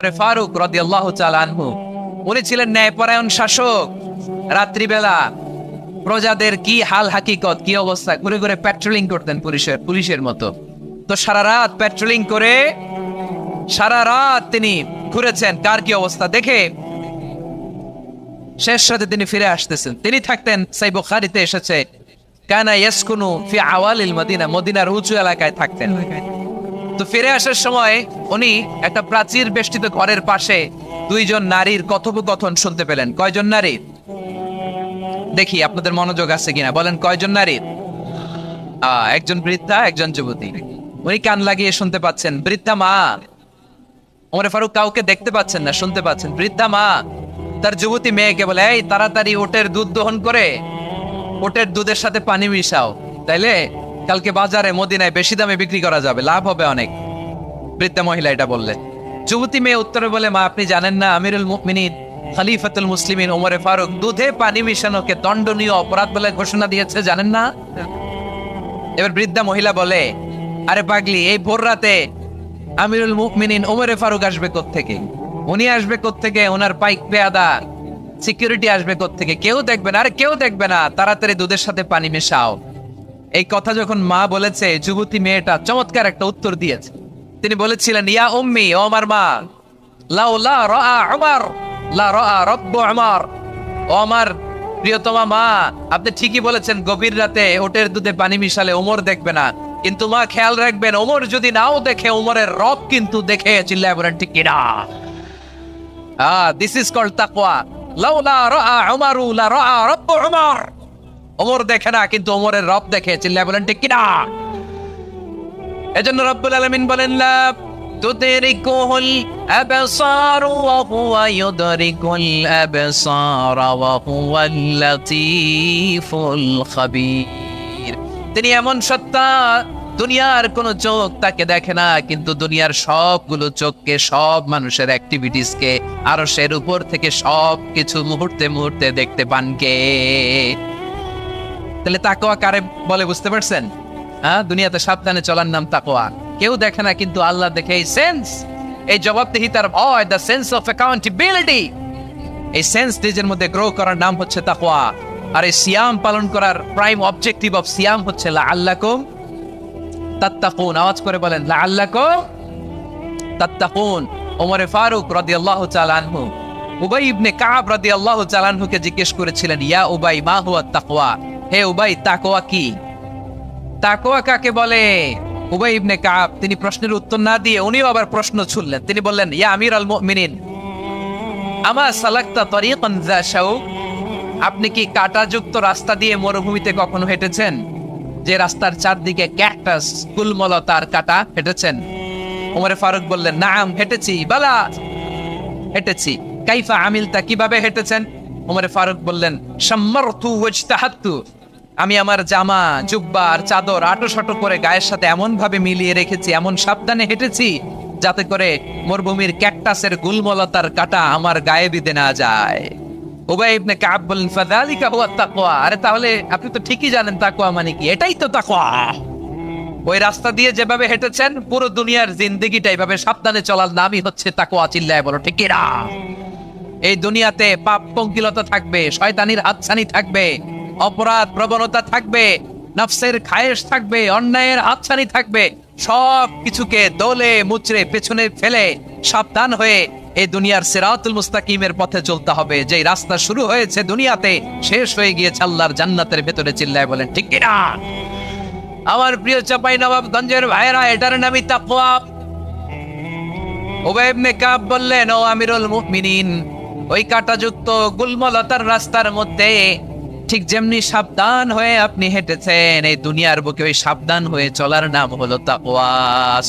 ফারুক রাদিয়াল্লাহু তাআলা আনহু উনি ছিলেন ন্যায়পরায়ণ শাসক। রাত্রিবেলা প্রজাদের কি হাল হাকিকত কি অবস্থা ঘুরে ঘুরে প্যাট্রোলিং করতেন পুলিশের মতো। তো সারা রাত প্যাট্রোলিং করে সারা রাত তিনি ঘুরেছেন কার কি অবস্থা দেখে শেষ রাতে তিনি ফিরে আসতেছেন। তিনি থাকতেন সহিহ বুখারীতে এসেছে কানা ইয়াসকুনু ফি আওয়ালিল মদিনা, মদিনার উঁচু এলাকায় থাকতেন। তো ফিরে আসার সময় উনি একটা প্রাচীর বেষ্টিত ঘরের পাশে দুইজন নারীর কথোপকথন শুনতে পেলেন। কয়জন নারীর? দেখি আপনাদের মনোযোগ আছে কিনা, বলেন কয়জন নারীর? একজন বৃদ্ধা, একজন যুবতী। উনি কান লাগিয়ে শুনতে পাচ্ছেন। বৃদ্ধা মা, ওমরে ফারুক কাউকে দেখতে পাচ্ছেন না, শুনতে পাচ্ছেন। বৃদ্ধা মা তার যুবতী মেয়েকে বলে, এই তাড়াতাড়ি ওটের দুধ দহন করে ওটের দুধের সাথে পানি মিশাও, তাইলে কালকে বাজারে মদিনায় বেশি দামে বিক্রি করা যাবে, লাভ হবে অনেক। বৃদ্ধা মহিলা এটা বললেন। যুবতী মেয়ে উত্তরে বলে, মা আপনি জানেন না আমিরুল মুমিনিন খলিফাতুল মুসলিমিন ওমরে ফারুক দুধে পানি মিশানোকে দণ্ডনীয় অপরাধ বলে ঘোষণা দিয়েছে, জানেন না? এবার বৃদ্ধা মহিলা বলে, আরে পাগলি, এই ভোর রাতে আমিরুল মুমিনিন ওমরে ফারুক আসবে কোত্থেকে? উনি আসবে কোত্থেকে? ওনার পাইক পেয়াদা সিকিউরিটি আসবে কোত্থেকে? কেউ দেখবে না। আরে কেউ দেখবে না, তাড়াতাড়ি দুধের সাথে পানি মেশাও। এই কথা যখন মা বলেছে, যুবতী মেয়েটা চমৎকার একটা উত্তর দিয়েছে। তিনি বলেছিলেন, ইয়া উম্মি, ও আমার মা, লাউলা রাআ উমর লা রাআ রাব্বু উমর। ও আমার প্রিয়তমা মা, আপনি ঠিকই বলেছেন, গভীর রাতে ওটের দুধে পানি মিশালে ওমর দেখবে না, কিন্তু মা খেয়াল রাখবেন, ওমর যদি নাও দেখে, ওমরের রব কিন্তু দেখে। চিল্লায় বলেন ঠিক কিনা? দিস ইজ কল্ড তাকওয়া। লাউলা রাআ উমরু লা রাআ রাব্বু উমর। ওমর দেখে না, কিন্তু ওমরের রব দেখে। চিল্লায় বলেন ঠিক কিনা? এজন্য রব্বুল আলামিন বলেন, লা তুদরিকুল আবসার ওয়া হুয়া ইউদরিকুল আবসার ওয়া হুয়াল লাতীফুল খাবীর। তিনি এমন সত্তা, দুনিয়ার কোন চোখ তাকে দেখে না, কিন্তু দুনিয়ার সবগুলো চোখকে, সব মানুষের অ্যাক্টিভিটিস কে, আরশের উপর থেকে সব কিছু মুহূর্তে মুহূর্তে দেখতে পান কে? তাহলে তাকওয়া কারে বলে বুঝতে পারছেন? দুনিয়াতে সাবধানে চলার নাম তাকওয়া। কেউ দেখে না, কিন্তু আল্লাহ দেখে। এই সেন্স, এই জবাবদিহিতার ভয়, দ্য সেন্স অফ অ্যাকাউন্টেবিলিটি, এই সেন্স নিজের মধ্যে গ্রো করার নাম হচ্ছে তাকওয়া। আর এই সিয়াম পালন করার প্রাইম অবজেক্টিভ অফ সিয়াম হচ্ছে লাআল্লাকুম তাত্তাকুন। আওয়াজ করে বলেন, লাআল্লাকুম তাত্তাকুন। ওমরে ফারুক রাদিয়াল্লাহু তাআলা আনহু উবাই ইবনে কাব রাদিয়াল্লাহু তাআলা আনহুকে জিজ্ঞেস করেছিলেন, ইয়া উবাই, মা হুয়া তাকওয়া? হে উবাই, তাকওয়া কি? তাকওয়া কাকে বলে? উবাই ইবনে কাব তিনি প্রশ্নের উত্তর না দিয়ে উনিও আবার প্রশ্ন ছুড়লেন। তিনি বললেন, ইয়া আমিরুল মুমিনিন, আমা সালাকতা তরিকান যা শাউক? আপনি কি কাঁটাযুক্ত রাস্তা দিয়ে মরুভূমিতে কখনো হেঁটেছেন, যে রাস্তার চারদিকে ক্যাকটাস, কুলমলতার কাঁটা? হেঁটেছেন? ওমরে ফারুক বললেন, নাম, হেঁটেছি। বালা, হেঁটেছি। কাইফা আমিলতা, কিভাবে হেঁটেছেন? ওমরে ফারুক বললেন, শাম্মারতু ওয়াজতাহাতু, আমি আমার জামা, জুব্বা আর চাদর আটোসাটো করে গায়ের সাথে এমন ভাবে মিলিয়ে রেখেছি, এমন সাবধানে হেঁটেছি, যাতে করে মরুভূমির ক্যাকটাসের গুলমলতার কাঁটা আমার গায়ে বিঁধে না যায়। উবাই ইবনে কাব বললেন, ফাযালিকা হুয়া তাকওয়া। আরে তাহলে আপনি তো ঠিকই জানেন তাকওয়া মানে কি। এটাই তো তাকওয়া। ওই রাস্তা দিয়ে যেভাবে হেঁটেছেন, পুরো দুনিয়ার জিন্দেগিটা এইভাবে সাবধানে চলার নামই হচ্ছে তাকওয়া। চিল্লায় বলো ঠিক কিনা? এই দুনিয়াতে পাপ পঙ্কিলতা থাকবে, শয়তানির হাতছানি থাকবে, অপরাধ প্রবণতা থাকবে, নফসের খায়েশ থাকবে, অন্যায়ের হাতছানি থাকবে। সব কিছুকে দলে মুচড়ে পেছনে ফেলে সাবধান হয়ে এই দুনিয়ার সিরাতুল মুস্তাকিমের পথে চলতে হবে। যেই রাস্তা শুরু হয়েছে দুনিয়াতে, শেষ হয়ে গিয়েছে আল্লাহর জান্নাতের ভেতরে। চিল্লায় বলেন ঠিক কিনা? আমার প্রিয় চাঁপাইনবাবগঞ্জের ভাইয়েরা, এটার নামই তাকওয়া। উবাই ইবনে কাব বললেন, ও আমিরুল মুমিনিন, ওই কাঁটাযুক্ত গুলমলতার রাস্তার মধ্যে ঠিক যেমনি সাবধান হয়ে আপনি হেঁটেছেন, এই দুনিয়ার বুকে ওই সাবধান হয়ে চলার নাম হলো তাকওয়া।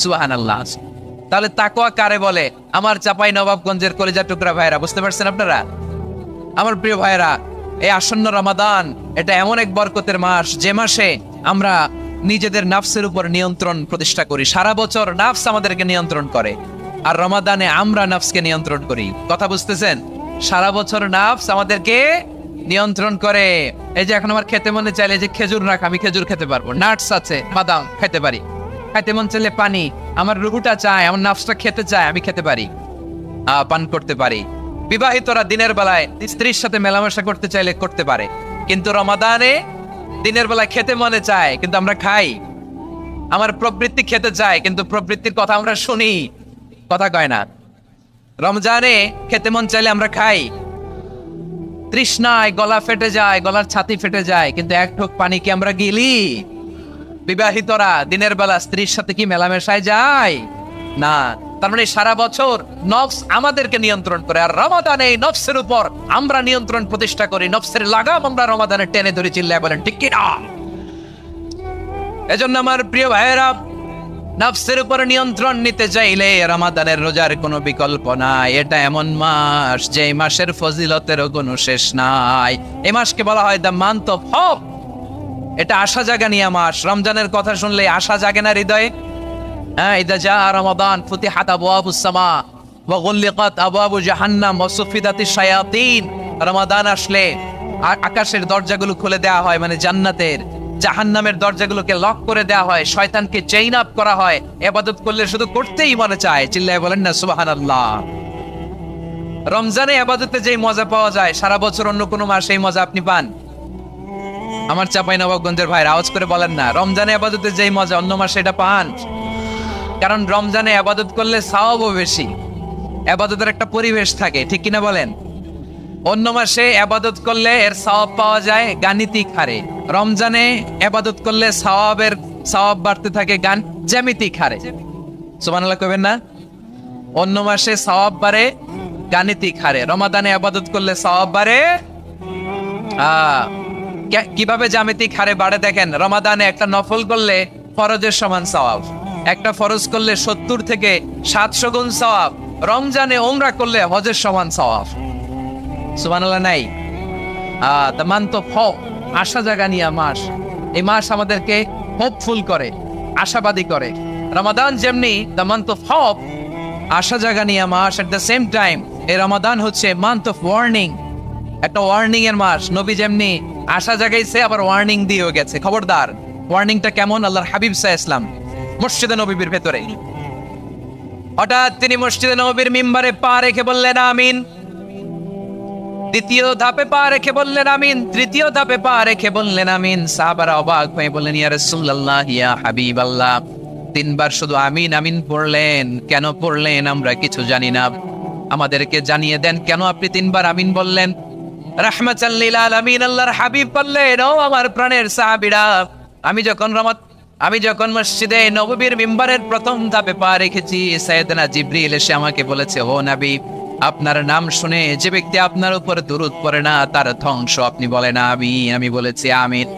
সুবহানাল্লাহ। তাহলে তাকওয়া কারে বলে? আমার চাঁপাইনবাবগঞ্জের কলিজা টুকরা ভাইয়েরা, বুঝতে পারছেন আপনারা? আমার প্রিয় ভাইয়েরা, এই আসন্ন রমাদান, এটা এমন এক বরকতের মাস, যে মাসে আমরা নিজেদের নাফসের উপর নিয়ন্ত্রণ প্রতিষ্ঠা করি। সারা বছর নাফস আমাদেরকে নিয়ন্ত্রণ করে, আর রমাদানে আমরা নাফসকে নিয়ন্ত্রণ করি। কথা বুঝতেছেন? সারা বছর নাফস আমাদেরকে নিয়ন্ত্রণ করে। এই যে এখন আমার খেতে মনে চাইলে যে খেজুর রাখ, আমি খেজুর খেতে পারবো, নাটস আছে, বাদাম খেতে পারি। খাইতে মন চাইলে পানি, আমার রুহুটা চায়, আমার নাফসটা খেতে চায়, আমি খেতে পারি। পান করতে পারি। বিবাহিতরা দিনের বেলায় স্ত্রীর সাথে মেলামেশা করতে চাইলে করতে পারে, কিন্তু রমাদানে দিনের বেলায় খেতে মনে চায় কিন্তু আমরা খাই। আমার প্রবৃত্তি খেতে চায় কিন্তু প্রবৃত্তির কথা আমরা শুনি, কথা কয় না। রমজানে খেতে মন চাইলে আমরা খাই, তৃষ্ণায় গলা ফেটে যায়, গলার ছাতি ফেটে যায়, কিন্তু এক ঢোক পানি কি আমরা গিলি? বিবাহিতরা দিনের বেলা স্ত্রীর সাথে কি মেলামেশায় যায়? না। তার মানে সারা বছর নফস আমাদেরকে নিয়ন্ত্রণ করে, আর রমাদানে এই নফসের উপর আমরা নিয়ন্ত্রণ প্রতিষ্ঠা করি। নফসের লাগাম আমরা রমাদানে টেনে ধরে, চিল্লায় বলেন ঠিক কি না? এজন্য আমার প্রিয় ভাইয়েরা, নফসের উপর নিয়ন্ত্রণ নিতে চাইলে রমাদানের রোজার কোনো বিকল্প নাই। এটা এমন মাস যে মাসের ফজিলতেরও কোনো শেষ নাই। এই মাসকে বলা হয় দ্য মান্থ অফ হোপ। এটা আশা জাগানিয়া মাস। রমজানের কথা শুনলে আশা জাগে না হৃদয়ে? হ্যাঁ, ইদা জা রমাদান ফুতিহাত আবওয়াবুস সামা ওয়া গুল্লিকাত আবওয়াবু জাহান্নাম ওয়া সুফিদাতিশ শায়াতিন। রমাদান আসলে আকাশের দরজাগুলো খুলে দেওয়া হয়, মানে জান্নাতের। জাহান্নামের দরজাগুলোকে লক করে দেওয়া হয়, শয়তানকে চেইন আপ করা হয়। ইবাদত করলে শুধু করতেই মনে চায়, চিল্লায় বলেন না সুবহানাল্লাহ। রমজানে ইবাদতে যেই মজা পাওয়া যায়, সারা বছর অন্য কোনো মাসে এই মজা আপনি পান? আমার চাঁপাইনবাবগঞ্জের ভাইরা আওয়াজ করে বলেন না, রমজানে ইবাদতে যেই মজা অন্য মাসে এটা পান? কারণ রমজানে ইবাদত করলে সওয়াবও বেশি, ইবাদতের একটা পরিবেশ থাকে, ঠিক কিনা বলেন? অন্য মাসে ইবাদত করলে এর সওয়াব পাওয়া যায় গাণিতিক হারে, রমজানে ইবাদত করলে সওয়াব বাড়তে থাকে জ্যামিতিক হারে। সুবহানাল্লাহ কইবেন না? অন্য মাসে সওয়াব বাড়ে গাণিতিক হারে, রমাদানে ইবাদত করলে সওয়াব বাড়ে কিভাবে জ্যামিতিক হারে বাড়ে দেখেন। রমাদানে একটা নফল করলে ফরজের সমান সওয়াব, একটা ফরজ করলে 70 থেকে 700 গুণ সওয়াব। রমজানে উমরা করলে হজের সমান সওয়াব। সুবহানাল্লাহ নাই? দ্য মান্থ অফ হোপ, আশা জাগানিয়া মাস। এই মাস আমাদেরকে হোপফুল করে, আশাবাদী করে। রমাদান যেমনি দ্য মান্থ অফ হোপ, আশা জাগানিয়া মাস, এট দ্য সেম টাইম এই রমাদান হচ্ছে মান্থ অফ ওয়ার্নিং, একটা ওয়ার্নিং এর মাস। নবী যেমনি আশা জাগাইছে, আবার ওয়ার্নিং দিয়েও গেছে, খবরদার। ওয়ার্নিংটা কেমন? আল্লাহর হাবিব সাল্লাল্লাহু আলাইহি ওয়াসাল্লাম মসজিদে নববীর ভেতরে হঠাৎ তিনি মসজিদে নববীর মিম্বারে পা রেখে বললেন আমিন। দ্বিতীয় ধাপে পা রেখে বললেন আমিন, তৃতীয় ধাপে পা রেখে বললেন আমিন। সাহাবারা অবাক হয়ে বললেন, ইয়া রাসূলুল্লাহ, ইয়া হাবিবাল্লাহ, 3 বার শুধু আমিন আমিন পড়লেন, কেন পড়লেন আমরা কিছু জানি না, আমাদেরকে জানিয়ে দেন কেন আপনি 3 বার আমিন বললেন? রাহমাতাল লিল আলামিন আল্লাহর হাবিব বললেন, ও আমার প্রাণের সাহাবীরা, আমি যখন মসজিদে নববীর মিম্বারের প্রথম ধাপে পা রেখেছি, সাইয়েদনা জিবরিল এসে আমাকে বলেছে, ও নবী, আপনার নাম শুনে যে ব্যক্তি আপনার উপর দুরূদ পড়ে না তার ধ্বংস। আপনি বলেন আমিন। আমি বলেছি আমিন।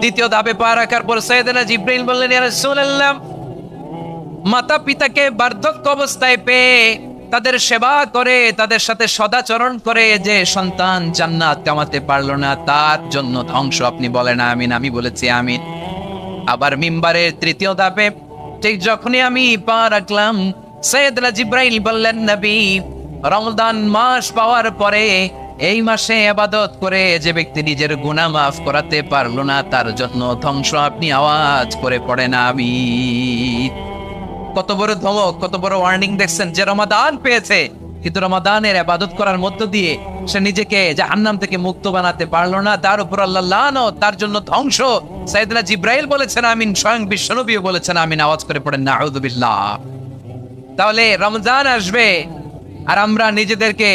দ্বিতীয় ধাপে পা রাখার পর সাইয়েদনা জিবরিল বললেন, ইয়া রাসূলুল্লাহ, মাতা পিতাকে বার্ধক্য অবস্থায় পেয়ে তাদের সেবা করে, তাদের সাথে সদাচরণ করে যে সন্তান জান্নাত কামাতে পারলো না, তার জন্য ধ্বংস। আপনি বলেন আমিন। আমি বলেছি আমিন। আবার মিম্বারের তৃতীয় ধাপে ঠিক যখনই আমি পা রাখলাম, সাইয়েদনা জিবরাইল বললেন, নবী, রমজান মাস পাওয়ার পরে এই মাসে ইবাদত করে যে ব্যক্তি নিজের গুনাহ মাফ করাতে পারলো না, তার জন্য ধ্বংস। আপনি আওয়াজ করে পড়েন আমিন। কত বড় ধমক, কত বড় ওয়ার্নিং দেখছেন। যে রমাদান পেয়েছে কিন্তু রমাদানের ইবাদত করার মধ্য দিয়ে সে নিজেকে জাহান্নাম থেকে মুক্ত বানাতে পারলো না, তার উপর আল্লাহ লানত, তার জন্য ধ্বংস। সাইয়েদনা জিবরাইল বলেছেন আমিন, স্বয়ং বিশ্বনবীও বলেছেন আমিন। আওয়াজ করে পড়েন নাউযু বিল্লাহ। তাহলে রমজান আসবে আর আমরা নিজেদেরকে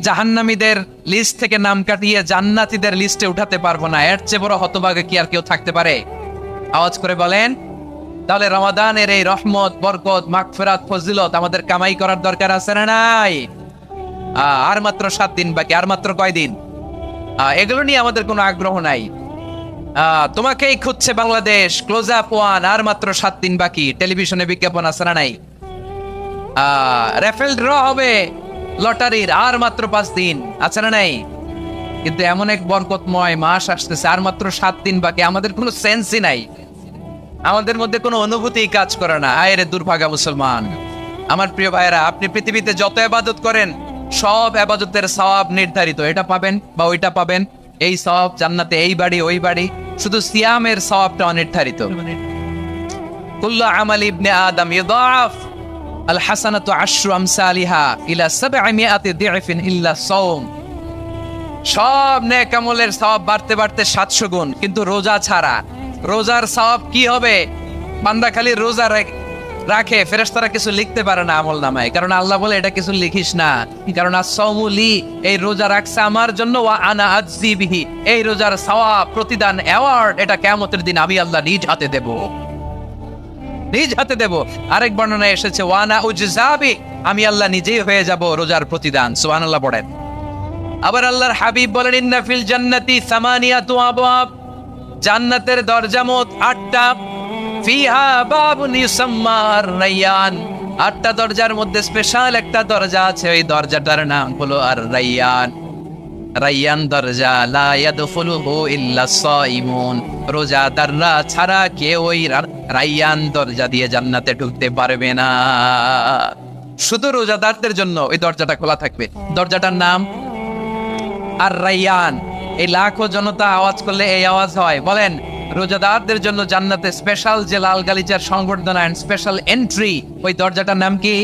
জাহান্নামীদের লিস্ট থেকে নাম কাটিয়ে জান্নাতীদের লিস্টে উঠাতে পারবো না। এর চেয়ে বড় হতভাগা কি আর কেউ থাকতে পারে? আওয়াজ করে বলেন। তাহলে রমাদানের এই রহমত, বরকত, মাগফিরাত, ফজিলত আমাদের কামাই করার দরকার আছে না নাই? আর মাত্র 7 দিন বাকি। আর মাত্র কয়দিন? এগুলো নিয়ে আমাদের কোনো আগ্রহ নাই। তোমাকেই খুঁজছে বাংলাদেশ, ক্লোজ আপ 1, আর মাত্র 7 দিন বাকি। টেলিভিশনে বিজ্ঞাপন আছে না নাই? রেফেল ড্র হবে লটারির, আর মাত্র 5 দিন আছে না নাই? কিন্তু এমন এক বরকতময় মাস আসতেছে, আর মাত্র 7 দিন বাকি। আমাদের কোনো সেন্সই নাই, আমাদের মধ্যে কোনো অনুভূতি কাজ করে না। আয়রে দুর্ভাগা মুসলমান। আমার প্রিয় ভাইরা, আপনি পৃথিবীতে যত ইবাদত করেন সব ইবাদতের সওয়াব নির্ধারিত। এটা পাবেন বা ওইটা পাবেন, এই সওয়াব জান্নাতে, এই বাড়ি ওই বাড়ি। শুধু সিয়ামের সওয়াবটা অনির্ধারিত। কুল্লু আমাল ইবনে আদম ইউদাফ, আল হাসানাতু আশরু আমসালিহা ইলা 700 দি'ফিন ইল্লা সাওম। সব নেক আমলের সওয়াব বাড়তে বাড়তে 700 গুণ, কিন্তু রোজা ছাড়া। রোজার সওয়াব কি হবে? বান্দা খালি রোজা রাখে, ফেরেশতারা কিছু লিখতে পারে না আমল নামায়, কারণ আল্লাহ বলে এটা কিছু লিখিস না, কারণ as-সাওমু লি, এই রোজা রাখছে আমার জন্য, ওয়া আনা আজজি বিহি, এই রোজার সওয়াব, প্রতিদান, অ্যাওয়ার্ড এটা কিয়ামতের দিন আমি আল্লাহ নিজ হাতে দেব, নিজ হাতে দেব। আরেক বর্ণনায় এসেছে ওয়া আনা উজজাবি, আমি আল্লাহ নিজেই হয়ে যাব রোজার প্রতিদান। সুবহানাল্লাহ পড়েন। আবার আল্লাহর হাবিব বলেন ইন্না ফিল জান্নাতি সামানিয়াতু আবওয়াব, জান্নাতের দরজা মোট 8টা। ফিহা বাবুন ইউসাম্মা আর-রায়্যান, 8টা দরজার মধ্যে স্পেশাল একটা দরজা আছে, ওই দরজাটার নাম হলো আর-রায়্যান। রায়্যান দরজা, লা ইয়াদখুলুহু ইল্লা সাইমুন, রোজাদাররা ছাড়া কেউ ওই রায়্যান দরজা দিয়ে জান্নাতে ঢুকতে পারবে না। শুধু রোজাদারদের জন্য ওই দরজাটা খোলা থাকবে। দরজাটার নাম আর-রায়্যান। এই লাখো জনতা আওয়াজ করলে এই আওয়াজ হয়, বলেন রোজাদারদের জন্য জান্নাতে স্পেশাল যে লাল গালিচার সংবর্ধনা এন্ড স্পেশাল এন্ট্রি, ওই দরজাটার নাম কি?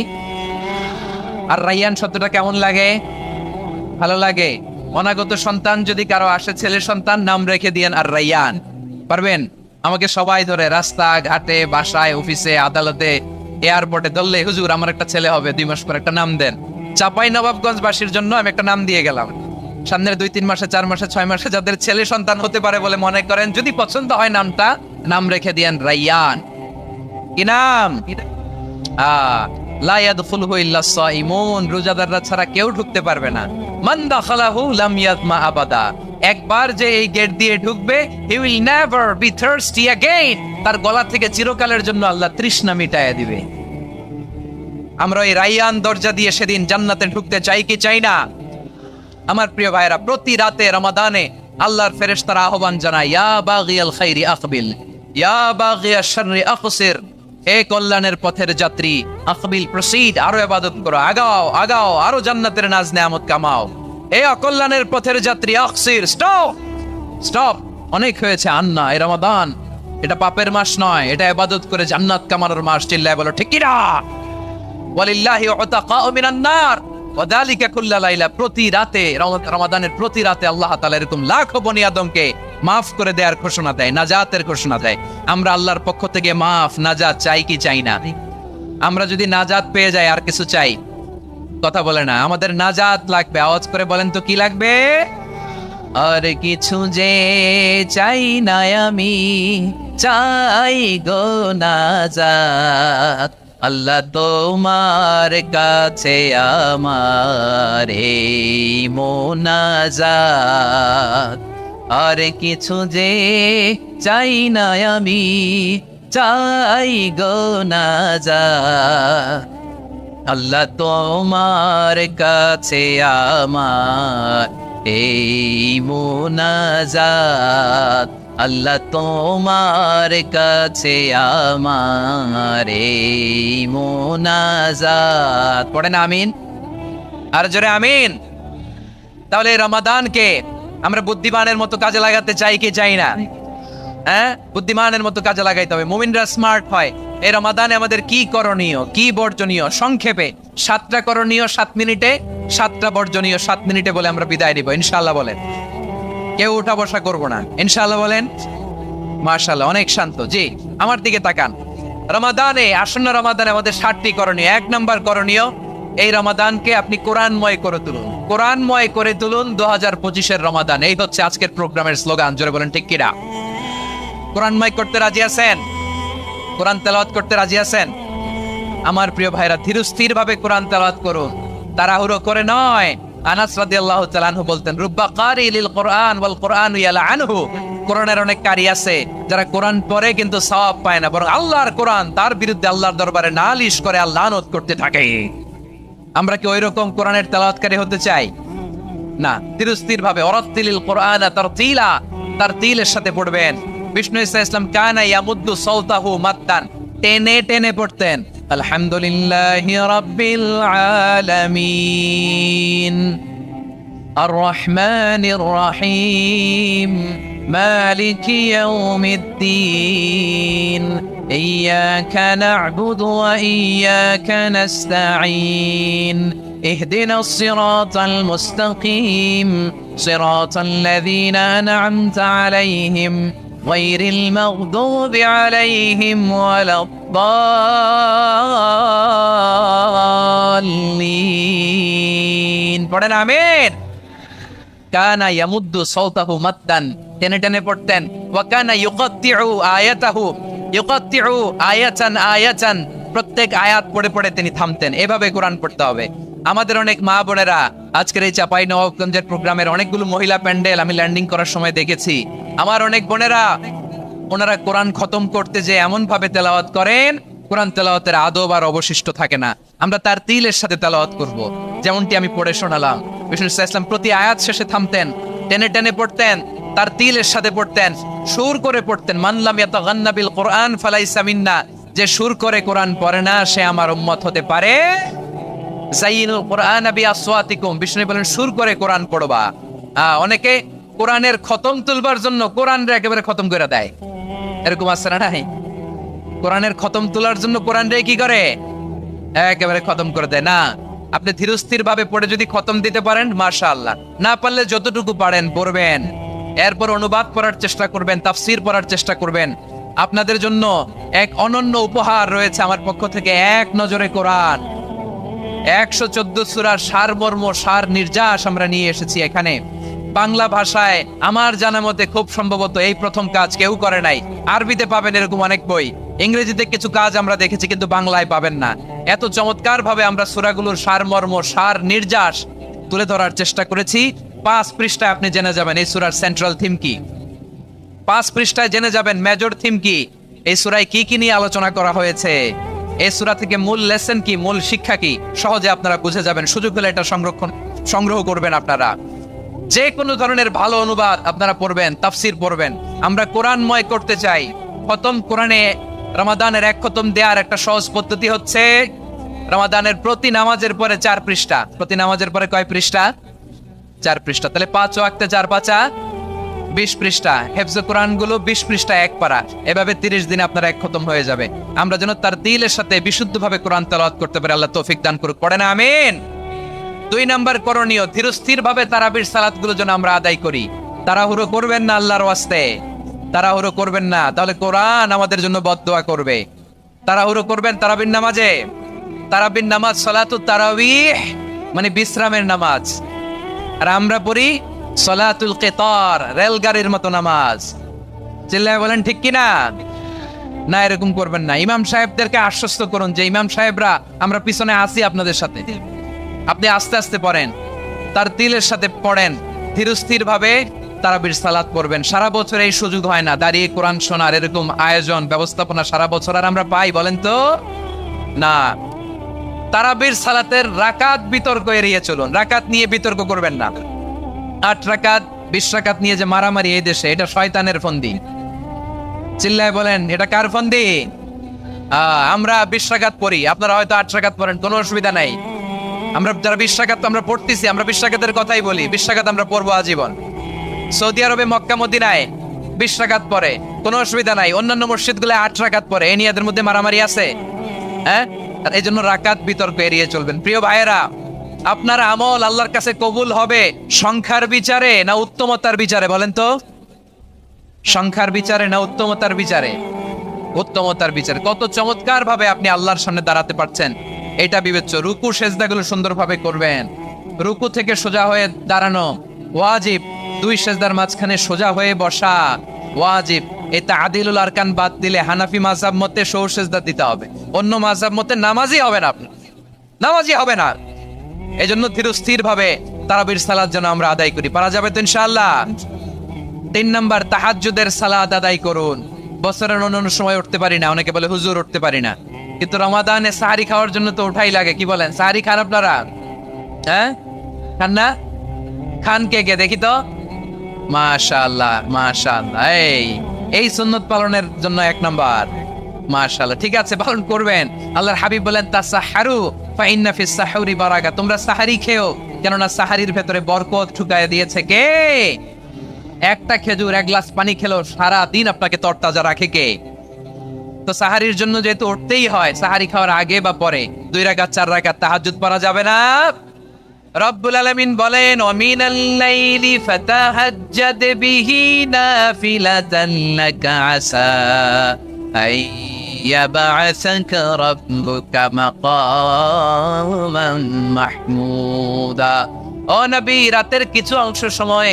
আর-রায়্যান শব্দটা কেমন লাগে? ভালো লাগে। অনাগত সন্তান যদি কারো আসে, ছেলে সন্তান, নাম রেখে দিয়েন আর-রায়্যান। পারবেন? আমাকে সবাই ধরে রাস্তা ঘাটে, বাসায়, অফিসে, আদালতে, এয়ারপোর্টে ধরলে, হুজুর আমার একটা ছেলে হবে 2 মাস পর, একটা নাম দেন। চাপাই নবাবগঞ্জবাসীর জন্য আমি একটা নাম দিয়ে গেলাম। সামনের 2-3 মাসে, 4 মাসে, 6 মাসে যাদের ছেলে সন্তান হতে পারে বলে মনে করেন, যদি পছন্দ হয় নামটা, নাম রেখে দিয়েন রায়্যান। কি নাম? লা ইয়াদখুলুহু ইল্লা সাইমুন, রোজাদাররা ছাড়া কেউ ঢুকতে পারবে না। মান দাখালাহু লাম ইয়াতমা আবাদা, একবার যে এই গেট দিয়ে ঢুকবে, he will never be thirsty again, তার গলা থেকে চিরকালের জন্য আল্লাহ তৃষ্ণা মিটায়া দিবে। আমরা এই রায়্যান দরজা দিয়ে সেদিন জান্নাতে ঢুকতে চাই কি চাই না? আমার প্রিয় ভাইরা, প্রতি রাতে রমাদানে আল্লাহর ফেরেশতারা আহ্বান জানায়, ইয়া বাগিয়াল খাইরি আকবিল, ইয়া বাগিয়াশ শাররি আকসির, হে কল্যাণের পথের যাত্রী, আকবিল প্রসিড, আরো ইবাদত করো, আগাও আগাও, আরো জান্নাতের নাজ নেয়ামত কামাও। হে অকল্যাণের পথের যাত্রী, আকসির, স্টপ স্টপ, অনেক হয়েছে, আন্না, এই রমাদান এটা পাপের মাস নয়, এটা ইবাদত করে জান্নাত কামানোর মাস। চিল্লায় বলো ঠিক কি না? ওয়ালিল্লাহি উতাকাউ মিনান নার ওয়াদালিকা কুল্লা লাইলা, প্রতি রাতে, রমাদানের প্রতি রাতে আল্লাহ তাআলা এরকম লাখো বনি আদমকে মাফ করে দেওয়ার ঘোষণা দেয়, নাজাতের ঘোষণা দেয়। আমরা আল্লাহর পক্ষ থেকে মাফ, নাজাত চাই কি চাই না? আমরা যদি নাজাত পেয়ে যাই আর কিছু চাই? কথা বলে না, আমাদের নাজাত লাগবে। আওয়াজ করে বলেন তো কি লাগবে? আর কিছু যে চাই না আমি, চাই গো নাজাত, আল্লাহ তোমার কাছে আমার এই মোনাজাত। আর কিছু যে চাই না আমি, চাই গো নাজাত, আল্লাহ তোমার কাছে আমার এই মোনাজাত, আল্লাহ তোমার কাছে আমার এই মোনাজাত। পড়েন আমিন, আর জোরে আমিন। তাহলে রমাদানকে আমরা বুদ্ধিমানের মতো কাজে লাগাতে চাই কি চাই না? হ্যাঁ, বুদ্ধিমানের মতো কাজে লাগাইতে হবে। মুমিনরা স্মার্ট হয়। এই রমাদানে আমাদের কি করণীয়, কি বর্জনীয়, সংক্ষেপে 7টা করণীয় 7 মিনিটে, 7টা বর্জনীয় 7 মিনিটে বলে আমরা বিদায় নিব ইনশাআল্লাহ। বলেন, কেউ উঠা বসা করবো না ইনশাআল্লাহ। বলেন মাশাআল্লাহ, অনেক শান্ত। জি, আমার দিকে তাকান। রমাদানে, আসন্ন রমাদানে আমাদের 7টি করণীয়। 1 নম্বর করণীয়, এই রমাদানকে আপনি কোরআনময় করে তুলুন। কোরআনময় করে তুলুন 2025-এর রমাদান। এই হচ্ছে আজকের প্রোগ্রামের স্লোগান। জোরে বলেন ঠিক কিনা? কোরআনময় করতে রাজি আছেন? কোরআন তেলাওয়াত করতে রাজি আছেন? আমার প্রিয় ভাইরা, ধীরস্থির ভাবে কোরআন তেলাওয়াত করুন, তাড়াহুড়ো করে নয়। আনাস রাদিয়াল্লাহু তাআলা আনহু বলতেন, রুব্বা কারি লিল কোরআন ওয়াল কোরআনু ইয়ালআনহু, কোরআনের অনেক কারি আছে যারা কোরআন পড়ে কিন্তু সওয়াব পায় না, বরং আল্লাহর কোরআন তার বিরুদ্ধে আল্লাহর দরবারে নালিশ করে আর লানত করতে থাকে। আমরা কি ওইরকম কোরআনের তেলাওয়াতকারী হতে চাই? না। ধীরস্থির ভাবে, ওয়ারাত্তিলিল কোরআনা তারতিলা, তারতিলের সাথে পড়বেন। বিষ্ণু ঈসা ইসলাম কানা ইয়ামুদ্দু সাওতাহু মাদ্দান, টেনে টেনে পড়তেন। আলহামদুলিল্লাহি রাব্বিল আলামিন আর রহমানির রহিম مالك يوم الدين إياك نعبد وإياك نستعين اهدنا الصراط المستقيم صراط الذين أنعمت عليهم غير المغضوب عليهم ولا الضالين পড়েন আমিন কানা ইয়ামুদ্দু সাওতাহু মাদ্দান টেনে টেনে পড়তেন ওয়া কানা ইউকাত্তিউ আয়াতান আয়াতান প্রত্যেক আয়াত পড়ে পড়ে তিনি থামতেন। এভাবে কোরআন পড়তে হবে। আমাদের অনেক মা বোনেরা আজকের এই চাপাই নবাবগঞ্জের প্রোগ্রামের অনেকগুলো মহিলা প্যান্ডেল আমি ল্যান্ডিং করার সময় দেখেছি। আমার অনেক বোনেরা ওনারা কোরআন খতম করতে যে এমন ভাবে তেলাওয়াত করেন, কোরআন তেলাওয়াতের আদব আর অবশিষ্ট থাকে না। আমরা তার তিলের সাথে তেলাওয়াত করব, যেমনটি আমি পড়ে শোনালাম। বিষ্ণু ইসলাম প্রতি আয়াত শেষে থামতেন, টেনে টেনে পড়তেন, তার তিলের সাথে পড়তেন, সুর করে পড়তেন। মানলাম ইয়াতাগান্না বিল কোরআন ফালাইসা মিন্না, যে সুর করে কোরআন পড়ে না সে আমার উম্মত হতে পারে। যাইনুল কোরআন বিআসওয়াতিকুম, বিষ্ণু বলেন সুর করে কোরআন পড়বা। অনেকে কোরআনের খতম তুলবার জন্য কোরআনরে একেবারে খতম করে দেয়, এরকম আছে না নাই? কোরআনের খতম তোলার জন্য কোরআনরে কি করে একেবারে খতম করে দেয়। না, আপনি ধীরস্থির ভাবে পড়ে যদি খতম দিতে পারেন মাশাআল্লাহ, না পারলে যতটুকু পারেন পড়বেন, এরপর অনুবাদ পড়ার চেষ্টা করবেন, তাফসীর পড়ার চেষ্টা করবেন। আপনাদের জন্য এক অনন্য উপহার রয়েছে আমার পক্ষ থেকে, এক নজরে কোরআন 114 সূরার সারমর্ম সার নির্যাস আমরা নিয়ে এসেছি এখানে বাংলা ভাষায়। আমার জানা মতে খুব সম্ভবত এই প্রথম কাজ কেউ করে নাই। আরবিতে পাবেন এরকম অনেক বই, ইংরেজিতে কিছু কাজ আমরা দেখেছি, কিন্তু বাংলায় পাবেন না। এত চমৎকার ভাবে আমরা সূরাগুলোর সারমর্ম সার নির্যাস তুলে ধরার চেষ্টা করেছি। 5 পৃষ্ঠায় আপনি জেনে যাবেন এই সূরার সেন্ট্রাল থিম কি, 5 পৃষ্ঠায় জেনে যাবেন মেজর থিম কি, এই সূরায় কি কি নিয়ে আলোচনা করা হয়েছে, এই সূরা থেকে মূল লেসন কি, মূল শিক্ষা কি, সহজে আপনারা বুঝে যাবেন। সুযোগ হলে এটা সংগ্রহ করবেন আপনারা। যে কোনো ধরনের ভালো অনুবাদ আপনারা পড়বেন, তাফসীর পড়বেন। আমরা কোরআনময় করতে চাই। খতম কোরআনে রমাদানের 1 খতম দেওয়ার একটা সহজ পদ্ধতি হচ্ছে রমাদানের প্রতি নামাজের পরে 4 পৃষ্ঠা। প্রতি নামাজের পরে কয় পৃষ্ঠা? 4 পৃষ্ঠা। তাহলে 5 ওয়াক্তে 4 পাঁচা 20 পৃষ্ঠা। হেফজ কোরআন গুলো 20 পৃষ্ঠা 1 পারা, এভাবে 30 দিনে আপনার 1 খতম হয়ে যাবে। আমরা যেন তার দিলের সাথে বিশুদ্ধভাবে কোরআন তেলাওয়াত করতে পারি, আল্লাহ তৌফিক দান করুক। পড়েন আমিন। 2 নাম্বার করণীয়, ধীরস্থির ভাবে তারাবির সালাত গুলো যেন আমরা আদায় করি। তাড়াহুড়ো করবেন না আল্লাহর ওয়াস্তে, তাড়াহুড়ো করবেন না, তাহলে কোরআন আমাদের জন্য বদদোয়া করবে। তাড়াহুড়ো করবেন তারাবির নামাজে। তারাবির নামাজ সালাতুত তারাবিহ মানে বিশ্রামের নামাজ, আর আমরা পড়ি সালাতুল কিতার, রেলগাড়ির মতো নামাজ। চিল্লায় বলেন ঠিক কিনা? না, এরকম করবেন না। ইমাম সাহেবদেরকে আশ্বস্ত করুন যে ইমাম সাহেবরা আমরা পিছনে আসি আপনাদের সাথে, আপনি আস্তে আস্তে পড়েন, তার তিলের সাথে পড়েন, ধীরস্থির ভাবে তারাবির সালাত পড়বেন। সারা বছর এই সুযোগ হয় না দাঁড়িয়ে কোরআন শোনার, এরকম আয়োজন ব্যবস্থাপনা সারা বছর আর আমরা পাই বলেন তো? না। তারাবির সালাতের রাকাত বিতর্ক এড়িয়ে চলুন, রাকাত নিয়ে বিতর্ক করবেন না। 8 রাকাত 20 রাকাত নিয়ে যে মারামারি এই দেশে, এটা শয়তানের ফন্দি। চিল্লায় বলেন এটা কার ফন্দি? আমরা 20 রাকাত পড়ি, আপনারা হয়তো 8 রাকাত পড়েন, কোনো অসুবিধা নাই। আমরা যারা 20 রাকাত আমরা পড়তেছি, আমরা 20 রাকাতের কথাই বলি, 20 রাকাত আমরা পড়বো আজীবন। সৌদি আরবে মক্কা মদিনায় 20 রাকাত পড়ে, কোনো অসুবিধা নাই। অন্যান্য মসজিদ গুলো 8 রাকাত পড়ে, এই নিয়ে এদের মধ্যে মারামারি আছে? হ্যাঁ, এই জন্য রাকাত বিতর্ক এড়িয়ে চলবেন। প্রিয় ভাইয়েরা, আপনার আমল আল্লাহর কাছে কবুল হবে সংখ্যার বিচারে না উত্তমতার বিচারে বলেন তো? সংখ্যার বিচারে না উত্তমতার বিচারে? উত্তমতার বিচারে। কত চমৎকার ভাবে আপনি আল্লাহর সামনে দাঁড়াতে পারছেন এটা বিবেচ্য। রুকু সেজদাগুলো সুন্দরভাবে করবেন, রুকু থেকে সোজা হয়ে দাঁড়ানো ওয়াজিব, 2 সেজদার মাঝখানে সোজা হয়ে বসা ওয়াজিব। এটা আদিলুল আরকান বাদ দিলে হানাফি মাযহাব মতে সৌ সেজদা দিতে হবে, অন্য মাযহাব মতে নামাজই হবে না, আপনি নামাজই হবে না। এজন্য ধীরস্থির ভাবে তারাবির সালাত যেন আমরা আদায় করি। পারা যাবে তো ইনশাআল্লাহ? 3 নাম্বার, তাহাজ্জুদের সালাত আদায় করুন। বছরের অন্যান্য সময় উঠতে পারি না, অনেকে বলে হুজুর উঠতে পারি না, কিন্তু রমাদানে সাহারি খাওয়ার জন্য তো ওঠাই লাগে। কি বলেন, সাহারি খান আপনারা? হ্যাঁ, খান না? খান কে কে দেখি তো? মাশাআল্লাহ মাশাআল্লাহ। এই সুন্নত পালনের জন্য 1 নাম্বার। মাশাআল্লাহ, ঠিক আছে, পালন করবেন। আল্লাহর হাবিব বলেন তাসাহারু ফা ইন্না ফিস সাহুরি বারাকা, তোমরা সাহারি খেও, কেননা সাহারির ভেতরে বরকত ঢুকায় দিয়েছে কে? একটা খেজুর, এক গ্লাস পানি খেলেও সারা দিন আপনাকে তরতাজা রাখে কে? তো সাহারির জন্য যেহেতু উঠতেই হয়, সাহারি খাওয়ার আগে বা পরে 2 রাকাত 4 রাকাত তাহাজ্জুদ পড়া যাবে না? রব্বুল আলামিন বলেন, ওয়ামিনাল লাইলি ফাতাহাজ্জাদ বিহি নাফিলাতান লাকা আসা আইয়াবআসাকা রাব্বুকা মাকামান মাহমুদা। ও নবী, রাতের কিছু অংশ সময়